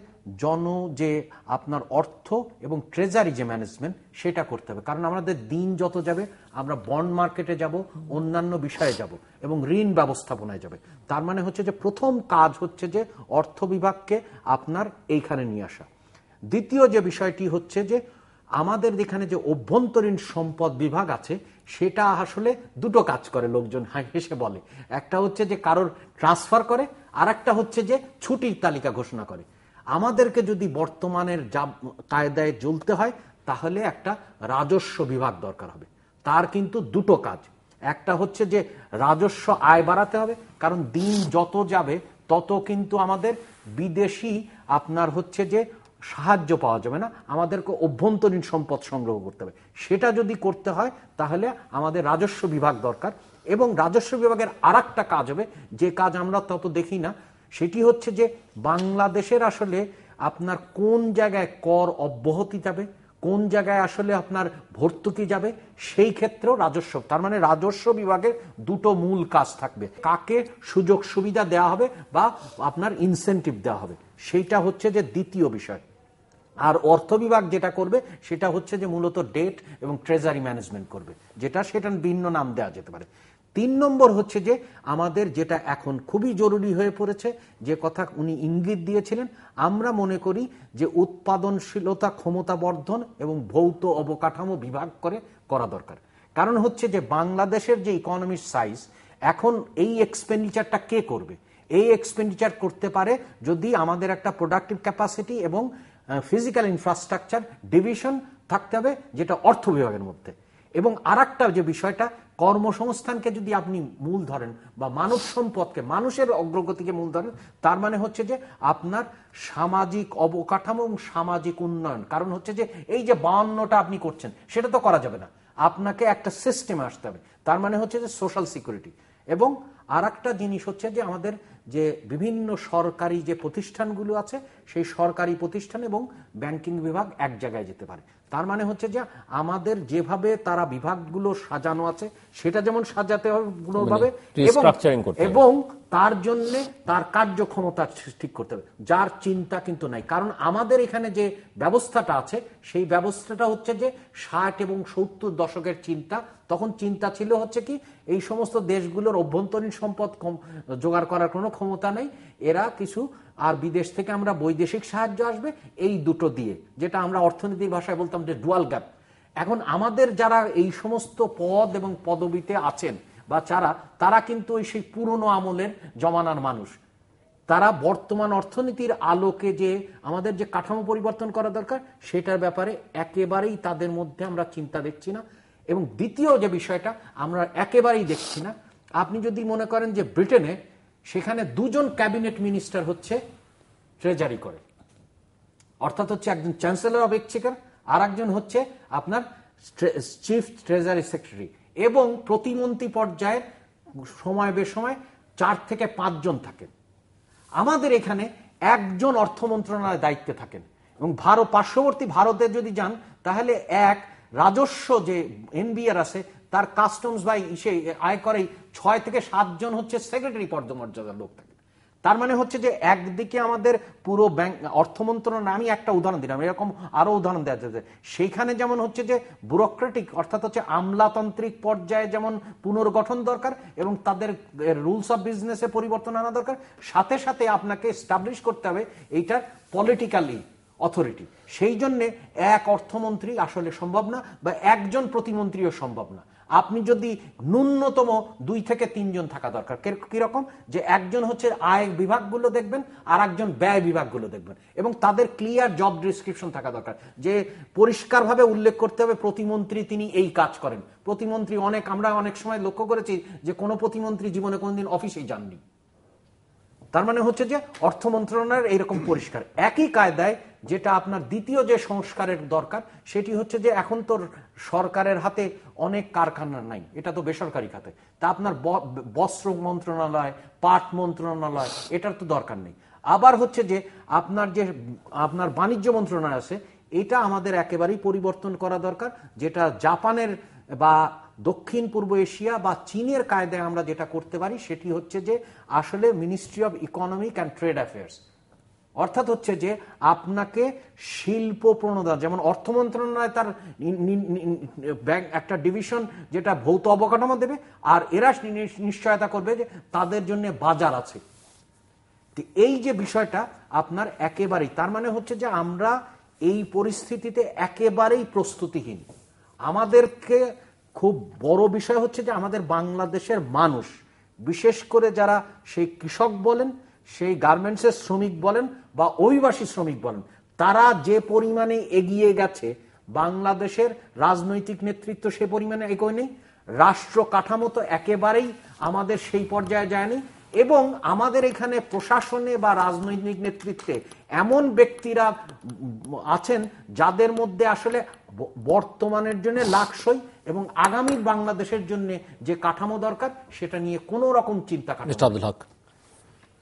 যে আপনার অর্থ এবং ট্রেজারি যে ম্যানেজমেন্ট সেটা করতে হবে, কারণ আমাদের দিন যত যাবে আমরা বন্ড মার্কেটে যাব, অন্যান্য বিষয়ে যাব এবং ঋণ ব্যবস্থাপনায় যাবে। তার মানে হচ্ছে যে প্রথম কাজ হচ্ছে যে অর্থ বিভাগকে আপনার এইখানে নিয়ে আসা। দ্বিতীয় যে বিষয়টি হচ্ছে যে আমাদের এখানে যে অভ্যন্তরীণ সম্পদ বিভাগ আছে সেটা আসলে দুটো কাজ করে, লোকজন হেসে বলে। একটা হচ্ছে যে কারোর ট্রান্সফার করে, আর একটা হচ্ছে যে ছুটির তালিকা ঘোষণা করে। আমাদেরকে যদি বর্তমানের কায়দায় চলতে হয় তাহলে একটা রাজস্ব বিভাগ দরকার হবে। তার কিন্তু দুটো কাজ, একটা হচ্ছে যে রাজস্ব আয় বাড়াতে হবে, কারণ দিন যত যাবে তত কিন্তু আমাদের বিদেশি আপনার হচ্ছে যে সাহায্য পাওয়া যাবে না, আমাদেরকে অভ্যন্তরীণ সম্পদ সংগ্রহ করতে হবে। সেটা যদি করতে হয় তাহলে আমাদের রাজস্ব বিভাগ দরকার। এবং রাজস্ব বিভাগের আরেকটা কাজ হবে, যে কাজ আমরা তত দেখি না, সেটি হচ্ছে যে বাংলাদেশের আসলে আপনার কোন জায়গায় কর অব্যাহতি যাবে, কোন জায়গায় আসলে আপনার ভর্তুকি যাবে, সেই ক্ষেত্রেও রাজস্ব, তার মানে রাজস্ব বিভাগের দুটো মূল কাজ থাকবে। কাকে সুযোগ সুবিধা দেওয়া হবে বা আপনার ইনসেন্টিভ দেওয়া হবে, সেইটা হচ্ছে যে দ্বিতীয় বিষয়। আর অর্থ বিভাগ যেটা করবে সেটা হচ্ছে যে মূলত ডেট এবং ট্রেজারি ম্যানেজমেন্ট করবে, সেটা ভিন্ন নাম দেওয়া যেতে পারে। 3 নম্বর হচ্ছে যে আমাদের যেটা এখন খুবই জরুরি হয়ে পড়েছে, যে কথা উনি ইঙ্গিত দিয়েছিলেন, আমরা মনে করি যে উৎপাদনশীলতা, ক্ষমতা বর্ধন এবং ভৌত অবকাঠামো বিভাগ করা দরকার। কারণ হচ্ছে যে বাংলাদেশের যে ইকোনমির সাইজ, এখন এই এক্সপেন্ডিচারটা কে করবে? এই এক্সপেন্ডিচার করতে পারে যদি আমাদের একটা প্রোডাক্টিভ ক্যাপাসিটি এবং ফিজিক্যাল ইনফ্রাস্ট্রাকচার ডিভিশন থাকতে হবে, যেটা অর্থ বিভাগের মধ্যে। এবং আরেকটা যে বিষয়টা, কর্মসংস্থানকে যদি আপনি মূল ধরেন বা মানব সম্পদকে, মানুষের অগ্রগতিকে মূল ধরেন, তার মানে হচ্ছে যে আপনার সামাজিক অবকাঠামো এবং সামাজিক উন্নয়ন। কারণ হচ্ছে যে এই যে 52টা আপনি করছেন সেটা তো করা যাবে না, আপনাকে একটা সিস্টেমে আসতে হবে। তার মানে হচ্ছে যে সোশ্যাল সিকিউরিটি। এবং আর একটা জিনিস হচ্ছে যে আমাদের যে বিভিন্ন সরকারি যে প্রতিষ্ঠানগুলো আছে, সেই সরকারি প্রতিষ্ঠান এবং ব্যাংকিং বিভাগ এক জায়গায় যেতে পারে। তার মানে হচ্ছে যে আমাদের যেভাবে তারা বিভাগগুলো সাজানো আছে সেটা যেমন সাজাতে হবে গুণভাবে, এবং তার জন্য তার কার্যক্ষমতা ঠিক করতে হবে, যার চিন্তা কিন্তু নাই। কারণ আমাদের এখানে যে ব্যবস্থাটা আছে সেই ব্যবস্থাটা হচ্ছে যে 60 এবং 70 দশকের চিন্তা। তখন চিন্তা ছিল হচ্ছে কি, এই সমস্ত দেশগুলোর অভ্যন্তরীণ সম্পদ জোগাড় করার কোনো ক্ষমতা নেই, এরা কিছু আর বিদেশ থেকে আমরা বৈদেশিক সাহায্য আসবে, এই দুটো দিয়ে, যেটা আমরা অর্থনীতির ভাষায় বলতাম যে ডুয়াল গ্যাপ। এখন আমাদের যারা এই সমস্ত পদ এবং পদবিতে আছেন বা তারা কিন্তু সেই পুরনো আমলের জমানার মানুষ। তারা বর্তমান অর্থনীতির আলোকে যে আমাদের যে কাঠামো পরিবর্তন করা দরকার সেটার ব্যাপারে একেবারেই তাদের মধ্যে আমরা চিন্তা দেখছি না। এবং দ্বিতীয় যে বিষয়টা আমরা একেবারেই দেখছি না, আপনি যদি মনে করেন যে ব্রিটেনে সেখানে 2 জন ক্যাবিনেট মিনিস্টার হচ্ছে ট্রেজারি করে, অর্থাৎ হচ্ছে একজন চ্যান্সেলর অব এক্সচেকার আর একজন হচ্ছে আপনার চিফ ট্রেজারি সেক্রেটারি, এবং প্রতিমন্ত্রী পর্যায়ের সময় বেসময় 4 থেকে 5 জন থাকেন। আমাদের এখানে একজন অর্থ মন্ত্রণালয়ের দায়িত্বে থাকেন। এবং পার্শ্ববর্তী ভারতে যদি যান তাহলে এক রাজস্ব যে এনবিআর আছে তার কাস্টমস বা আয়করেই 6 থেকে 7 জন হচ্ছে সেক্রেটারি পদমর্যাদার লোক থাকে। তার মানে হচ্ছে যে একদিকে আমাদের পুরো ব্যাংক অর্থ মন্ত্রণালয়, আমি একটা উদাহরণ দিলাম, এরকম আরো উদাহরণ দেওয়া যাচ্ছে, সেইখানে যেমন হচ্ছে যে ব্যুরোক্রেটিক অর্থাৎ হচ্ছে আমলাতান্ত্রিক পর্যায়ে যেমন পুনর্গঠন দরকার এবং তাদের রুলস অফ বিজনেসে পরিবর্তন আনা দরকার, সাথে সাথে আপনাকে এস্টাবলিশ করতে হবে এইটার পলিটিক্যালি অথরিটি। সেই জন্য এক অর্থমন্ত্রী আসলে সম্ভব না, বা একজন প্রতিমন্ত্রীও সম্ভব না। আপনি যদি ন্যূনতম 2 থেকে 3 জন থাকা দরকার। কিরকম, যে একজন হচ্ছে আয় বিভাগগুলো দেখবেন আর একজন ব্যয় বিভাগগুলো দেখবেন, এবং তাদের ক্লিয়ার জব ডিসক্রিপশন থাকা দরকার, যে পরিষ্কারভাবে উল্লেখ করতে হবে প্রতিমন্ত্রী তিনি এই কাজ করেন। প্রতিমন্ত্রী আমরা অনেক সময় লক্ষ্য করেছি যে কোনো প্রতিমন্ত্রী জীবনে কোনোদিন অফিসেই যাননি। তার মানে হচ্ছে যে অর্থ মন্ত্রণালয়ের এইরকম পরিষ্কার। একই কায়দায় যেটা আপনার দ্বিতীয় যে সংস্কারের দরকার সেটি হচ্ছে যে এখন তো সরকারের হাতে অনেক কারখানা নাই, এটা তো বেসরকারি খাতে। তা আপনার বস্ত্র মন্ত্রণালয়, পাট মন্ত্রণালয়, এটার তো দরকার নেই। আবার হচ্ছে যে আপনার বাণিজ্য মন্ত্রণালয় আছে, এটা আমাদের একেবারেই পরিবর্তন করা দরকার, যেটা জাপানের বা দক্ষিণ পূর্ব এশিয়া বা চীনের কায়দায় আমরা যেটা করতে পারি সেটি হচ্ছে যে আসলে ministry of economic and trade affairs. অর্থাৎ হচ্ছে যে আপনাকে শিল্প প্রণোদনা, যেমন অর্থ মন্ত্রণালয় তার একটা ডিভিশন যেটা ভৌত অবকাঠামো দেবে, আর এরা নিশ্চয়তা করবে যে তাদের জন্য বাজার আছে। এই যে বিষয়টা আপনার একেবারেই, তার মানে হচ্ছে যে আমরা এই পরিস্থিতিতে একেবারেই প্রস্তুতিহীন। আমাদেরকে খুব বড় বিষয় হচ্ছে যে আমাদের বাংলাদেশের মানুষ, বিশেষ করে যারা সেই কৃষক বলেন, সেই গার্মেন্টসের শ্রমিক বলেন বা অভিবাসী শ্রমিক বলেন, তারা যে পরিমাণে এগিয়ে গেছে, বাংলাদেশের রাজনৈতিক নেতৃত্ব সে পরিমাণে এগোয় নেই, রাষ্ট্র কাঠামো তো একেবারেই আমাদের সেই পর্যায়ে যায়নি, এবং আমাদের এখানে প্রশাসনে বা রাজনৈতিক নেতৃত্বে এমন ব্যক্তিরা আছেন যাদের মধ্যে আসলে বর্তমানের জন্য লাকসই এবং আগামী বাংলাদেশের জন্য যে কাঠামো দরকার সেটা নিয়ে কোনো রকম চিন্তা আব্দুল হক।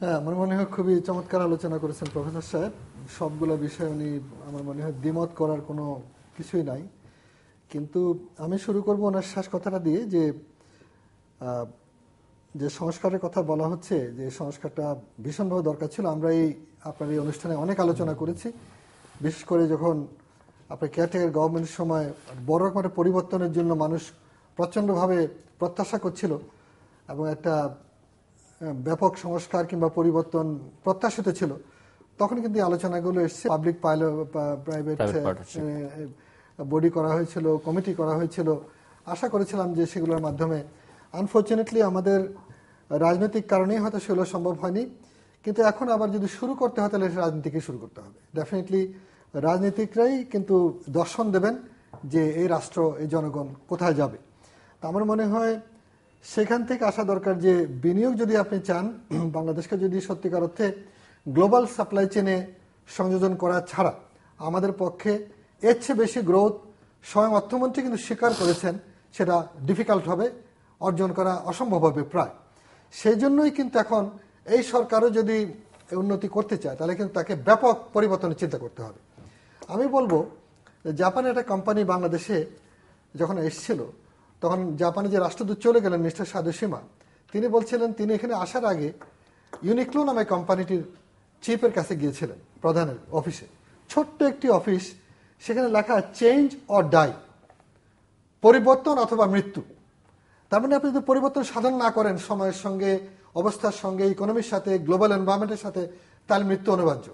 হ্যাঁ, আমার মনে হয় খুবই চমৎকার আলোচনা করেছেন প্রফেসর সাহেব। সবগুলো বিষয় উনি আমার মনে হয় দ্বিমত করার কোনো কিছুই নাই। কিন্তু আমি শুরু করব ওনার শেষ কথাটা দিয়ে, যে সংস্কারের কথা বলা হচ্ছে, যে সংস্কারটা ভীষণভাবে দরকার ছিল। আমরা আপনার এই অনুষ্ঠানে অনেক আলোচনা করেছি, বিশেষ করে যখন আপনার কেয়ারটেকার গভর্নমেন্টের সময় বড় রকমের পরিবর্তনের জন্য মানুষ প্রচণ্ডভাবে প্রত্যাশা করছিল এবং একটা ব্যাপক সংস্কার কিংবা পরিবর্তন প্রত্যাশিত ছিল, তখন কিন্তু এই আলোচনাগুলো এসছে। পাবলিক প্রাইভেট বডি করা হয়েছিল, কমিটি করা হয়েছিল, আশা করেছিলাম যে সেগুলোর মাধ্যমে। আনফর্চুনেটলি আমাদের রাজনৈতিক কারণেই হয়তো সেগুলো সম্ভব হয়নি, কিন্তু এখন আবার যদি শুরু করতে হয় তাহলে রাজনীতিকে শুরু করতে হবে। ডেফিনেটলি রাজনীতিকরাই কিন্তু দর্শন দেবেন যে এই রাষ্ট্র, এই জনগণ কোথায় যাবে। তা আমার মনে হয় সেখান থেকে আসা দরকার যে বিনিয়োগ যদি আপনি চান, বাংলাদেশকে যদি সত্যিকার অর্থে গ্লোবাল সাপ্লাই চেনে সংযোজন করা ছাড়া আমাদের পক্ষে এর চেয়ে বেশি গ্রোথ, স্বয়ং অর্থমন্ত্রী কিন্তু স্বীকার করেছেন, সেটা ডিফিকাল্ট হবে, অর্জন করা অসম্ভব হবে প্রায়। সেই জন্যই কিন্তু এখন এই সরকারও যদি উন্নতি করতে চায় তাহলে কিন্তু তাকে ব্যাপক পরিবর্তনের চিন্তা করতে হবে। আমি বলবো জাপানের একটা কোম্পানি বাংলাদেশে যখন এসেছিল তখন জাপানে যে রাষ্ট্রদূত চলে গেলেন মিস্টার সাদুশিমা, তিনি বলছিলেন তিনি এখানে আসার আগে ইউনিক্লো নামে কোম্পানিটির চিফের কাছে গিয়েছিলেন, প্রধানের অফিসে। ছোট্ট একটি অফিস, সেখানে লেখা চেঞ্জ অর ডাই, পরিবর্তন অথবা মৃত্যু। তার মানে আপনি যদি পরিবর্তন সাধন না করেন সময়ের সঙ্গে, অবস্থার সঙ্গে, ইকোনমির সাথে, গ্লোবাল এনভায়রনমেন্টের সাথে, তাহলে মৃত্যু অনিবার্য।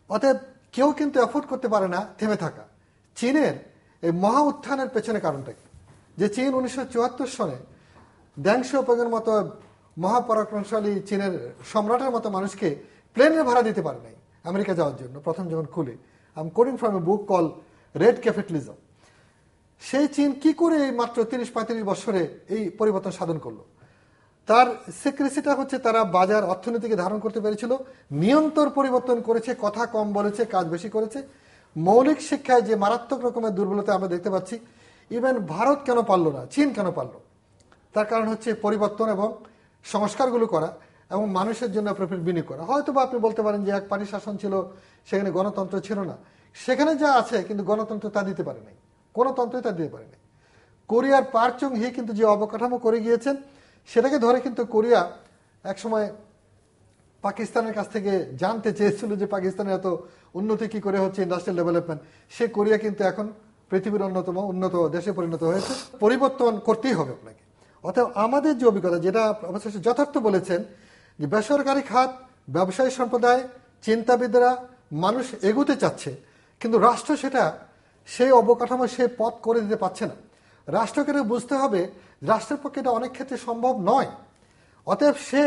অতএব কেউ কিন্তু এফোর্ড করতে পারে না থেমে থাকা। চীনের এই মহা উত্থানের পেছনে কারণটা কি? যে চীন 1974 সনে দ্যাং শিয়াওপিংয়ের মতো মহাপরাক্রমশালী চীনের সম্রাটের মতো মানুষকে প্লেনের ভাড়া দিতে পারে নাই আমেরিকা যাওয়ার জন্য। প্রথম যখন খুলে, I am coating from a book call red capitalism. সেই চীন কি করে মাত্র 30-35 বছরে এই পরিবর্তন সাধন করলো? তার সিক্রেসিটা হচ্ছে তারা বাজার অর্থনীতিকে ধারণ করতে পেরেছিল, নিয়ন্ত্রণ পরিবর্তন করেছে, কথা কম বলেছে, কাজ বেশি করেছে। মৌলিক শিক্ষায় যে মারাত্মক রকমের দুর্বলতা আমরা দেখতে পাচ্ছি, ইভেন ভারত কেন পারলো না, চীন কেন পারলো? তার কারণ হচ্ছে পরিবর্তন এবং সংস্কারগুলো করা এবং মানুষের জন্য প্রফিট বিনিয়োগ করা। হয়তো বা আপনি বলতে পারেন যে এক পার্টি শাসন ছিল, সেখানে গণতন্ত্র ছিল না। সেখানে যা আছে কিন্তু গণতন্ত্র তা দিতে পারে নাই, কোনো তন্ত্রই তা দিতে পারে নাই। কোরিয়ার পার্ক চুং হি কিন্তু যে অবকাঠামো করে গিয়েছেন, সেটাকে ধরে কিন্তু কোরিয়া একসময় পাকিস্তানের কাছ থেকে জানতে চেয়েছিল যে পাকিস্তানের এত উন্নতি কি করে হচ্ছে, ইন্ডাস্ট্রিয়াল ডেভেলপমেন্ট। সে কোরিয়া কিন্তু এখন পৃথিবীর অন্যতম উন্নত দেশে পরিণত হয়েছে। পরিবর্তন করতেই হবে আপনাকে। অতএব আমাদের যে অভিজ্ঞতা, যেটা অবশ্যই যথার্থ বলেছেন, যে বেসরকারি খাত, ব্যবসায়ী সম্প্রদায়, চিন্তাবিদরা, মানুষ এগুতে চাচ্ছে, কিন্তু রাষ্ট্র সেটা সেই অবকাঠামো, সেই পথ করে দিতে পারছে না। রাষ্ট্রকে বুঝতে হবে রাষ্ট্রের পক্ষে এটা অনেক ক্ষেত্রে সম্ভব নয়। অতএব সে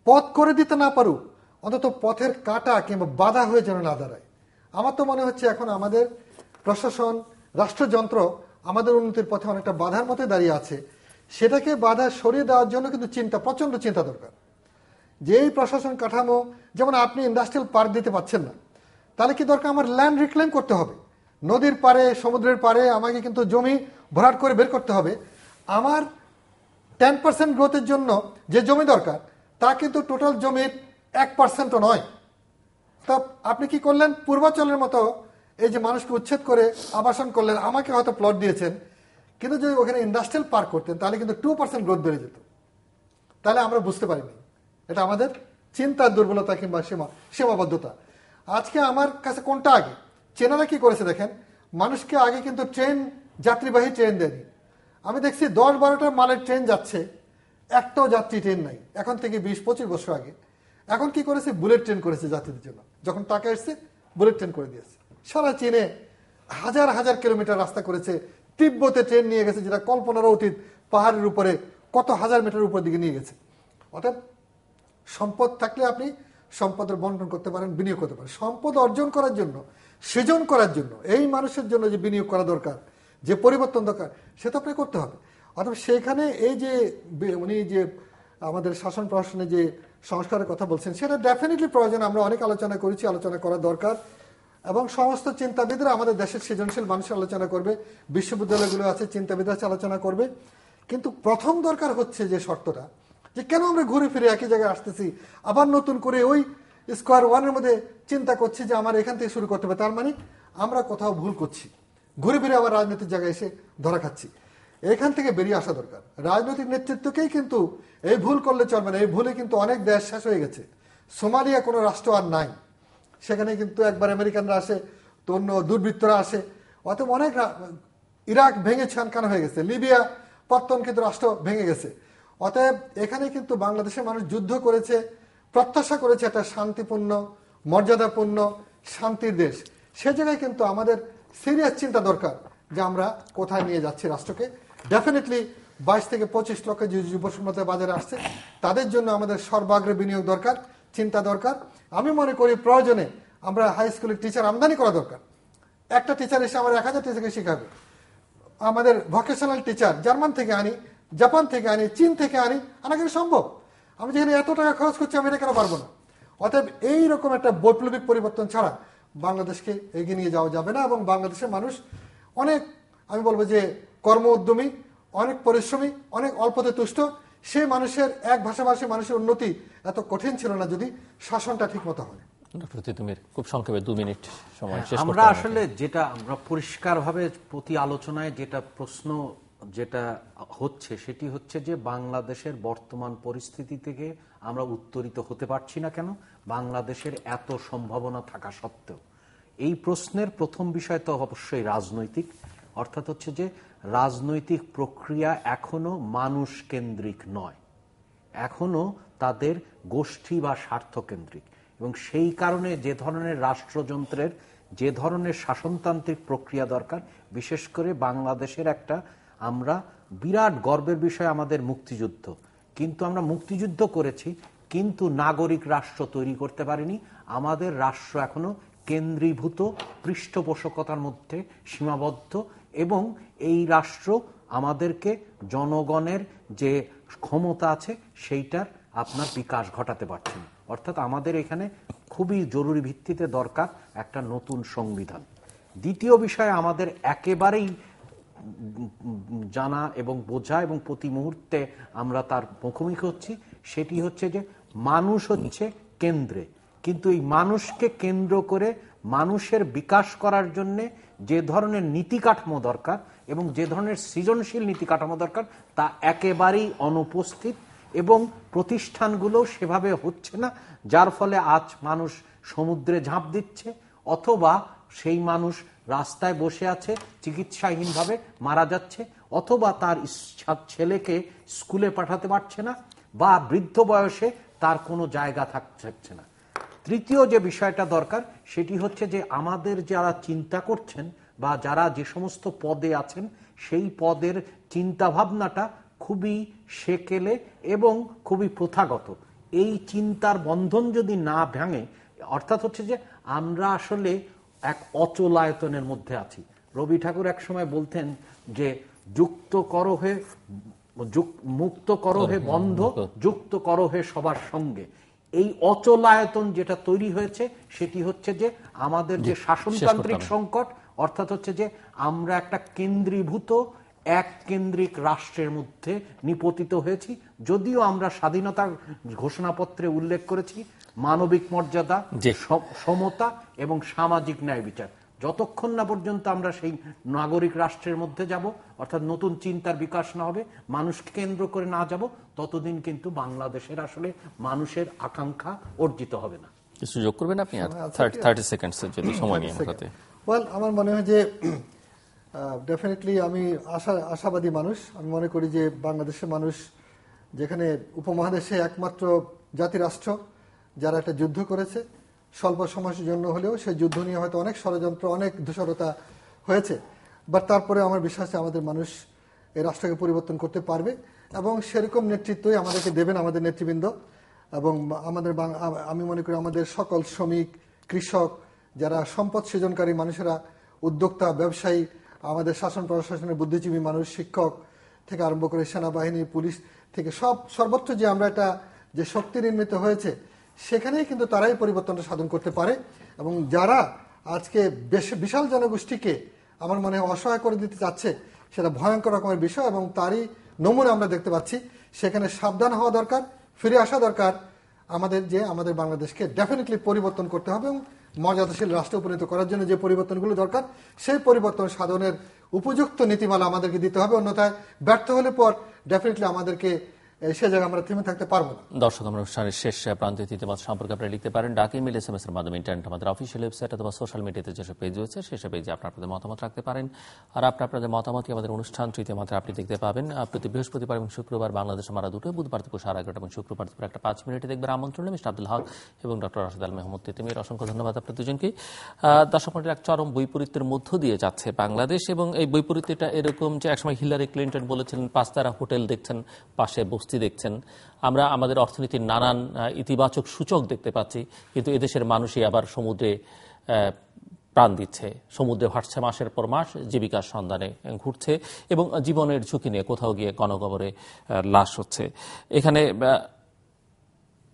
পথ করে দিতে না পারুক, অন্তত পথের কাঁটা কিংবা বাধা হয়ে যেন না দাঁড়ায়। আমার তো মনে হচ্ছে এখন আমাদের প্রশাসন, রাষ্ট্রযন্ত্র আমাদের উন্নতির পথে অনেকটা বাধার মতো দাঁড়িয়ে আছে। সেটাকে বাধা সরিয়ে দেওয়ার জন্য কিন্তু প্রচন্ড চিন্তা দরকার। যে এই প্রশাসন কাঠামো, যেমন আপনি ইন্ডাস্ট্রিয়াল পার্ক দিতে পারছেন না, তাহলে কি দরকার? আমার ল্যান্ড রিক্লেম করতে হবে। নদীর পারে, সমুদ্রের পারে আমাকে কিন্তু জমি ভরাট করে বের করতে হবে। আমার 10% গ্রোথের জন্য যে জমি দরকার, তা কিন্তু টোটাল জমির 1%ও নয়। তা আপনি কি করলেন? পূর্বাঞ্চলের মতো এই যে মানুষকে উচ্ছেদ করে আবাসন করলেন, আমাকে হয়তো প্লট দিয়েছেন, কিন্তু যদি ওখানে ইন্ডাস্ট্রিয়াল পার্ক করতেন তাহলে কিন্তু 2% গ্রোথ বেড়ে যেত। তাহলে আমরা বুঝতে পারিনি। এটা আমাদের চিন্তার দুর্বলতা কিংবা সীমাবদ্ধতা। আজকে আমার কাছে কোনটা আগে? চেনারা কি করেছে দেখেন, মানুষকে আগে কিন্তু ট্রেন, যাত্রীবাহী ট্রেন দেয়নি। আমি দেখছি 10-12টা মালের ট্রেন যাচ্ছে, একটাও যাত্রী ট্রেন নাই, এখন থেকে 20-25 বছর আগে। এখন কি করেছে? বুলেট ট্রেন করেছে যাত্রীদের জন্য। যখন টাকা এসছে বুলেট ট্রেন করে দিয়েছে। সারা চীনে হাজার হাজার কিলোমিটার রাস্তা করেছে। তিব্বতে ট্রেন নিয়ে গেছে, যেটা কল্পনারও অতীত, পাহাড়ের উপরে কত হাজার মিটার উপর দিকে নিয়ে গেছে। অর্থাৎ সম্পদ থাকলে আপনি সম্পদের বন্টন করতে পারেন, বিনিয়োগ করতে পারেন। সম্পদ অর্জন করার জন্য, সৃজন করার জন্য, এই মানুষের জন্য যে বিনিয়োগ করা দরকার, যে পরিবর্তন দরকার, সেটা আপনি করতে হবে। অর্থাৎ সেখানে এই যে উনি যে আমাদের শাসন প্রশাসনে যে সংস্কারের কথা বলছেন, সেটা ডেফিনেটলি প্রয়োজন। আমরা অনেক আলোচনা করেছি, আলোচনা করা দরকার। এবং সমস্ত চিন্তাবিদরা আমাদের দেশের সৃজনশীল মানুষের আলোচনা করবে, বিশ্ববিদ্যালয়গুলো আছে, চিন্তাবিদরা আলোচনা করবে। কিন্তু প্রথম দরকার হচ্ছে যে শর্তটা, যে কেন আমরা ঘুরে ফিরে একই জায়গায় আসতেছি, আবার নতুন করে ওই স্কোয়ার ওয়ানের মধ্যে চিন্তা করছি যে আমার এখান থেকে শুরু করতে হবে। তার মানে আমরা কোথাও ভুল করছি, ঘুরে ফিরে আবার রাজনৈতিক জায়গায় এসে ধরা খাচ্ছি। এখান থেকে বেরিয়ে আসা দরকার। রাজনৈতিক নেতৃত্বকেই কিন্তু এই ভুল করলে চলবে না। এই ভুলে কিন্তু অনেক দেশ শেষ হয়ে গেছে। সোমালিয়া কোনো রাষ্ট্র আর নাই, সেখানে কিন্তু একবার আমেরিকানরা আসে, তো অন্য দুর্বৃত্তরা আসে। অতএব অনেক, ইরাক ভেঙে ছানখান হয়ে গেছে, লিবিয়া পত্তন কিন্তু রাষ্ট্র ভেঙে গেছে। অতএব এখানে কিন্তু বাংলাদেশের মানুষ যুদ্ধ করেছে, প্রত্যাশা করেছে একটা শান্তিপূর্ণ, মর্যাদাপূর্ণ, শান্তির দেশ। সে জায়গায় কিন্তু আমাদের সিরিয়াস চিন্তা দরকার যে আমরা কোথায় নিয়ে যাচ্ছি রাষ্ট্রকে। ডেফিনেটলি 22 থেকে 25 লক্ষ যে যুব সমাজ বাজারে আসছে, তাদের জন্য আমাদের সর্বাগ্রে বিনিয়োগ দরকার, চিন্তা দরকার। আমি মনে করি প্রয়োজনে আমরা হাই স্কুলের টিচার আমদানি করা দরকার। একটা টিচার এসে আমার 1000 টিচারকে শেখাবে। আমাদের ভোকেশনাল টিচার জার্মান থেকে আনি, জাপান থেকে আনি, চীন থেকে আনা কিন্তু সম্ভব। আমি যেখানে এত টাকা খরচ করছি আমি এটা কেন পারবো না? অতএব এইরকম একটা বৈপ্লবিক পরিবর্তন ছাড়া বাংলাদেশকে এগিয়ে নিয়ে যাওয়া যাবে না। এবং বাংলাদেশের মানুষ অনেক, আমি বলবো যে কর্ম উদ্যমী, অনেক পরিশ্রমী, অনেক অল্পতে তুষ্ট। সেই মানুষের, এক ভাষাভাষী মানুষের উন্নতি এত কঠিন ছিল না যদি শাসনটা ঠিক মতো হয়। খুব সংক্ষেপে 2 মিনিট সময় শেষ করতে আমরা আসলে যেটা আমরা পরিষ্কারভাবে প্রতি আলোচনায় যেটা প্রশ্ন যেটা হচ্ছে সেটি হচ্ছে যে বাংলাদেশের বর্তমান পরিস্থিতি থেকে আমরা উত্তরিত হতে পারছি না কেন, বাংলাদেশের এত সম্ভাবনা থাকা সত্ত্বেও। এই প্রশ্নের প্রথম বিষয় তো অবশ্যই রাজনৈতিক, অর্থাৎ হচ্ছে যে রাজনৈতিক প্রক্রিয়া এখনো মানুষ কেন্দ্রিক নয়, এখনো তাদের গোষ্ঠী বা স্বার্থ কেন্দ্রিক। এবং সেই কারণে যে ধরনের রাষ্ট্রযন্ত্রের, যে ধরনের শাসনতান্ত্রিক প্রক্রিয়া দরকার, বিশেষ করে বাংলাদেশের একটা আমরা বিরাট গর্বের বিষয় আমাদের মুক্তিযুদ্ধ, কিন্তু আমরা মুক্তিযুদ্ধ করেছি কিন্তু নাগরিক রাষ্ট্র তৈরি করতে পারিনি। আমাদের রাষ্ট্র এখনো কেন্দ্রীভূত পৃষ্ঠপোষকতার মধ্যে সীমাবদ্ধ, এবং এই রাষ্ট্র আমাদেরকে জনগণের যে ক্ষমতা আছে সেইটার আপনার বিকাশ ঘটাতে পারছে না। অর্থাৎ আমাদের এখানে খুবই জরুরি ভিত্তিতে দরকার একটা নতুন সংবিধান। দ্বিতীয় বিষয় আমাদের একেবারেই জানা এবং বোঝা এবং প্রতি মুহূর্তে আমরা তার মুখোমুখি হচ্ছি, সেটি হচ্ছে যে মানুষ হচ্ছে কেন্দ্রে, কিন্তু এই মানুষকে কেন্দ্র করে মানুষের বিকাশ করার জন্যে যে ধরনের নীতি কাঠামো দরকার এবং যে ধরনের সৃজনশীল নীতি কাঠামো দরকার তা একেবারেই অনুপস্থিত, এবং প্রতিষ্ঠানগুলো সেভাবে হচ্ছে না, যার ফলে আজ মানুষ সমুদ্রে ঝাঁপ দিচ্ছে, অথবা সেই মানুষ রাস্তায় বসে আছে চিকিৎসাহীনভাবে মারা যাচ্ছে, অথবা তার ছেলেকে স্কুলে পাঠাতে পারছে না, বা বৃদ্ধ বয়সে তার কোনো জায়গা থাকছে না। তৃতীয় যে বিষয়টা দরকার সেটি হচ্ছে যে আমাদের যারা চিন্তা করছেন বা যারা যে সমস্ত পদে আছেন সেই পদের চিন্তা ভাবনাটা খুবই সেকেলে এবং খুবই প্রথাগত। এই চিন্তার বন্ধন যদি না ভাঙে, অর্থাৎ হচ্ছে যে আমরা আসলে এক অচলায়তনের মধ্যে আছি। রবি ঠাকুর এক সময় বলতেন যে যুক্ত করহে, মুক্ত করহে বন্ধ, যুক্ত করহে সবার সঙ্গে। এই অচলায়তন যেটা তৈরি হয়েছে সেটি হচ্ছে যে আমাদের যে শাসনতান্ত্রিক সংকট, অর্থাৎ হচ্ছে যে আমরা একটা কেন্দ্রীভূত এক কেন্দ্রিক রাষ্ট্রের মধ্যে নিপতিত হয়েছি। যদিও আমরা স্বাধীনতার ঘোষণাপত্রে উল্লেখ করেছি মানবিক মর্যাদা, সমতা এবং সামাজিক ন্যায় বিচার, যতক্ষণ না পর্যন্ত আমরা সেই নাগরিক রাষ্ট্রের মধ্যে যাব, অর্থাৎ নতুন চিন্তার বিকাশ না হবে, মানুষকে কেন্দ্র করে না যাব, ততদিন কিন্তু বাংলাদেশের আসলে মানুষের আকাঙ্ক্ষা অর্জিত হবে না। কিছু যোগ করবেন আপনি? 30 সেকেন্ডস যদি সময় নিয়ে আমাদের। ওয়েল, আমার মনে হয় যে ডেফিনেটলি আমি আশাবাদী মানুষ। আমি মনে করি যে বাংলাদেশের মানুষ, যেখানে উপমহাদেশে একমাত্র জাতিরাষ্ট্র যারা একটা যুদ্ধ করেছে, স্বল্প সময়ের জন্য হলেও সেই যুদ্ধ নিয়ে হয়তো অনেক ষড়যন্ত্র, অনেক ধূসরতা হয়েছে, বাট তারপরে আমার বিশ্বাস আমাদের মানুষ এই রাষ্ট্রকে পরিবর্তন করতে পারবে, এবং সেরকম নেতৃত্বই আমাদেরকে দেবেন আমাদের নেতৃবৃন্দ। এবং আমি মনে করি আমাদের সকল শ্রমিক, কৃষক, যারা সম্পদ সৃজনকারী মানুষেরা, উদ্যোক্তা, ব্যবসায়ী, আমাদের শাসন প্রশাসনের বুদ্ধিজীবী মানুষ, শিক্ষক থেকে আরম্ভ করে সেনাবাহিনী, পুলিশ থেকে সর্বত্র যে আমরা একটা যে শক্তি নির্মিত হয়েছে, সেখানেই কিন্তু তারাই পরিবর্তনটা সাধন করতে পারে। এবং যারা আজকে বিশাল জনগোষ্ঠীকে আমার মনে হয় অসহায় করে দিতে চাচ্ছে, সেটা ভয়ঙ্কর রকমের বিষয়, এবং তারই নমুনা আমরা দেখতে পাচ্ছি। সেখানে সাবধান হওয়া দরকার, ফিরে আসা দরকার আমাদের, যে আমাদের বাংলাদেশকে ডেফিনেটলি পরিবর্তন করতে হবে, এবং মর্যাদাশীল রাষ্ট্রে উপনীত করার জন্য যে পরিবর্তনগুলো দরকার সেই পরিবর্তন সাধনের উপযুক্ত নীতিমালা আমাদেরকে দিতে হবে। অন্যথায় ব্যর্থ হলে পর ডেফিনেটলি আমাদেরকে সে জায়গায় আমরা থেমে থাকতে পারবো না। দর্শক, আমরা অনুষ্ঠানের শেষ প্রান্তে তৃতীয়মত সম্পর্কে আপনারা লিখতে পারেন ডাক, ইমেল, SMS এর মাধ্যমে, ইন্টারনেট, আমাদের অফিসিয়াল ওয়েবসাইট অথবা সোশ্যাল মিডিয়াতে যেসব পেজ রয়েছে সেসব পেজে আপনাদের মতামত রাখতে পারেন। আর আপনাদের মতামতই আমাদের অনুষ্ঠান তৃতীয় মাত্রা আপনি দেখতে পাবেন প্রতি বৃহস্পতিবার এবং শুক্রবার বাংলাদেশে মারা দুটো, বুধবার দুপুর 11:30 এবং শুক্রবার দুপুর 1:05 মিনিটে দেখবেন আমন্ত্রণে মিস্টার আব্দুল হক এবং ডক্টর রাশেদ আল মেহমুদ তিতুমীর। অসংখ্য ধন্যবাদ আপনাদের দুজনকে। দর্শক মণ্ডলী, এক চরম বৈপরীত্যের মধ্য দিয়ে যাচ্ছে বাংলাদেশ, এবং এই বৈপরীত্যটা এরকম যে একসময় হিলারি ক্লিন্টন বলেছিলেন 5 তারা হোটেল দেখছেন, পাশে বস্তি দেখছেন। আমরা আমাদের অর্থনীতির নানান ইতিবাচক সূচক দেখতে পাচ্ছি, কিন্তু এদেশের মানুষই আবার সমুদ্রে প্রাণ দিচ্ছে, সমুদ্রে ভাসছে মাসের পর মাস, জীবিকার সন্ধানে ঘুরছে এবং জীবনের ঝুঁকি নিয়ে কোথাও গিয়ে গণকবরে লাশ হচ্ছে। এখানে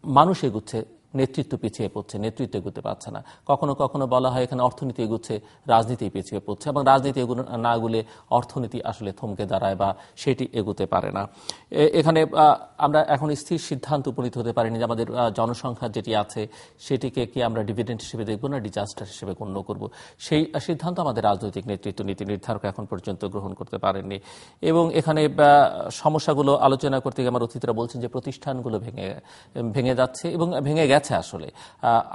মানুষ এগুচ্ছে, নেতৃত্ব পিছিয়ে পড়ছে, নেতৃত্ব এগুতে পারছে না। কখনো কখনো বলা হয় এখানে অর্থনীতি এগুচ্ছে, রাজনীতি পিছিয়ে পড়ছে, এবং রাজনীতি না এগুলে অর্থনীতি আসলে থমকে দাঁড়ায় বা সেটি এগুতে পারে না। এখানে আমরা এখন স্থির সিদ্ধান্ত উপনীত হতে পারিনি যে আমাদের জনসংখ্যা যেটি আছে সেটিকে কি আমরা ডিভিডেন্ড হিসেবে দেখবো না ডিজাস্টার হিসেবে গণ্য করব, সেই সিদ্ধান্ত আমাদের রাজনৈতিক নেতৃত্ব, নীতি নির্ধারক এখন পর্যন্ত গ্রহণ করতে পারেননি। এবং এখানে সমস্যাগুলো আলোচনা করতে গিয়ে আমার অতিথিরা বলছেন যে প্রতিষ্ঠানগুলো ভেঙে যাচ্ছে এবং ভেঙে গেছে। আসলে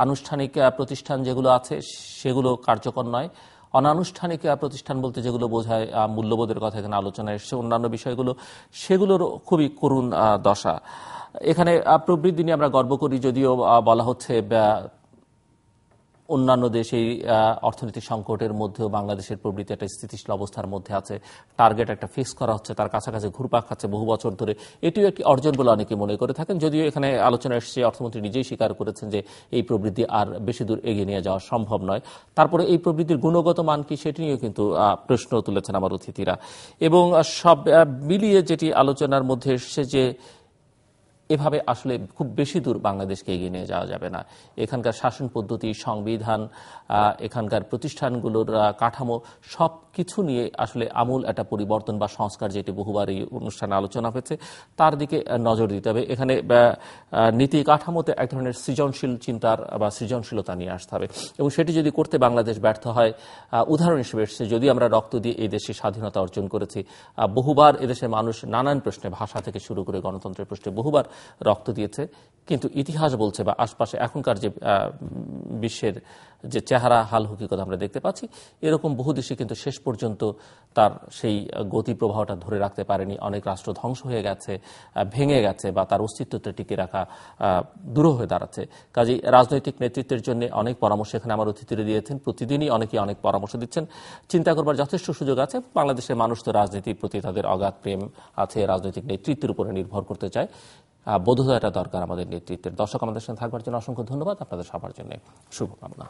আনুষ্ঠানিক প্রতিষ্ঠান যেগুলো আছে সেগুলো কার্যকর নয়, অনানুষ্ঠানিক প্রতিষ্ঠান বলতে যেগুলো বোঝায় মূল্যবোধের কথা এখানে আলোচনায় এসেছে, অন্যান্য বিষয়গুলো সেগুলোর খুবই করুণ দশা। এখানে প্রবৃদ্ধি নিয়ে আমরা গর্ব করি, যদিও বলা হচ্ছে অন্যান্য দেশে অর্থনৈতিক সংকটের মধ্যেও বাংলাদেশের প্রবৃদ্ধি একটা স্থিতিশীল অবস্থার মধ্যে আছে, টার্গেট একটা ফিক্স করা হচ্ছে, তার কাছাকাছি ঘুরপাক খাচ্ছে বহু বছর ধরে, এটিও একটি অর্জন বলে অনেকে মনে করে থাকেন। যদিও এখানে আলোচনা এসেছে, অর্থমন্ত্রী নিজেই স্বীকার করেছেন যে এই প্রবৃদ্ধি আর বেশি দূর এগিয়ে নিয়ে যাওয়া সম্ভব নয়। তারপরে এই প্রবৃদ্ধির গুণগত মান কি সেটি নিয়েও কিন্তু প্রশ্ন তুলেছেন আমার অতিথিরা। এবং সব মিলিয়ে যেটি আলোচনার মধ্যে এসেছে যে এভাবে আসলে খুব বেশি দূর বাংলাদেশকে এগিয়ে নিয়ে যাওয়া যাবে না। এখানকার শাসন পদ্ধতি, সংবিধান, এখানকার প্রতিষ্ঠানগুলোর কাঠামো সব কিছু নিয়ে আসলে আমূল একটা পরিবর্তন বা সংস্কার, যেটি বহুবার এই অনুষ্ঠানে আলোচনা হয়েছে, তার দিকে নজর দিতে হবে। এখানে নীতি কাঠামোতে এক ধরনের সৃজনশীল চিন্তার বা সৃজনশীলতা নিয়ে আসতে হবে, এবং সেটি যদি করতে বাংলাদেশ ব্যর্থ হয়, উদাহরণ হিসেবে এসেছে যদি আমরা রক্ত দিয়ে এই দেশে স্বাধীনতা অর্জন করেছি, বহুবার এদেশের মানুষ নানান প্রশ্নে, ভাষা থেকে শুরু করে গণতন্ত্রের প্রশ্নে বহুবার রক্ত দিয়েছে, কিন্তু ইতিহাস বলছে বা আশপাশে এখনকার যে বিশ্বের যে চেহারা হাল হকিকত আমরা দেখতে পাচ্ছি, এরকম বহু দেশে কিন্তু শেষ পর্যন্ত তার সেই গতি প্রবাহটা ধরে রাখতে পারেনি। অনেক রাষ্ট্র ধ্বংস হয়ে গেছে, ভেঙে গেছে, বা তার অস্তিত্বটা টিকে রাখা দূর হয়ে দাঁড়াচ্ছে। কাজেই রাজনৈতিক নেতৃত্বের জন্য অনেক পরামর্শ এখানে আমার অতিথিরা দিয়েছেন, প্রতিদিনই অনেকে অনেক পরামর্শ দিচ্ছেন, চিন্তা করবার যথেষ্ট সুযোগ আছে। বাংলাদেশের মানুষ তো রাজনীতির প্রতি তাদের অগাধ প্রেম আছে, রাজনৈতিক নেতৃত্বের উপরে নির্ভর করতে চায়, বোধোদয়টা দরকার আমাদের নেতৃত্বের। দর্শক, আমাদের সঙ্গে থাকবার জন্য অসংখ্য ধন্যবাদ, আপনাদের সবার জন্য শুভকামনা।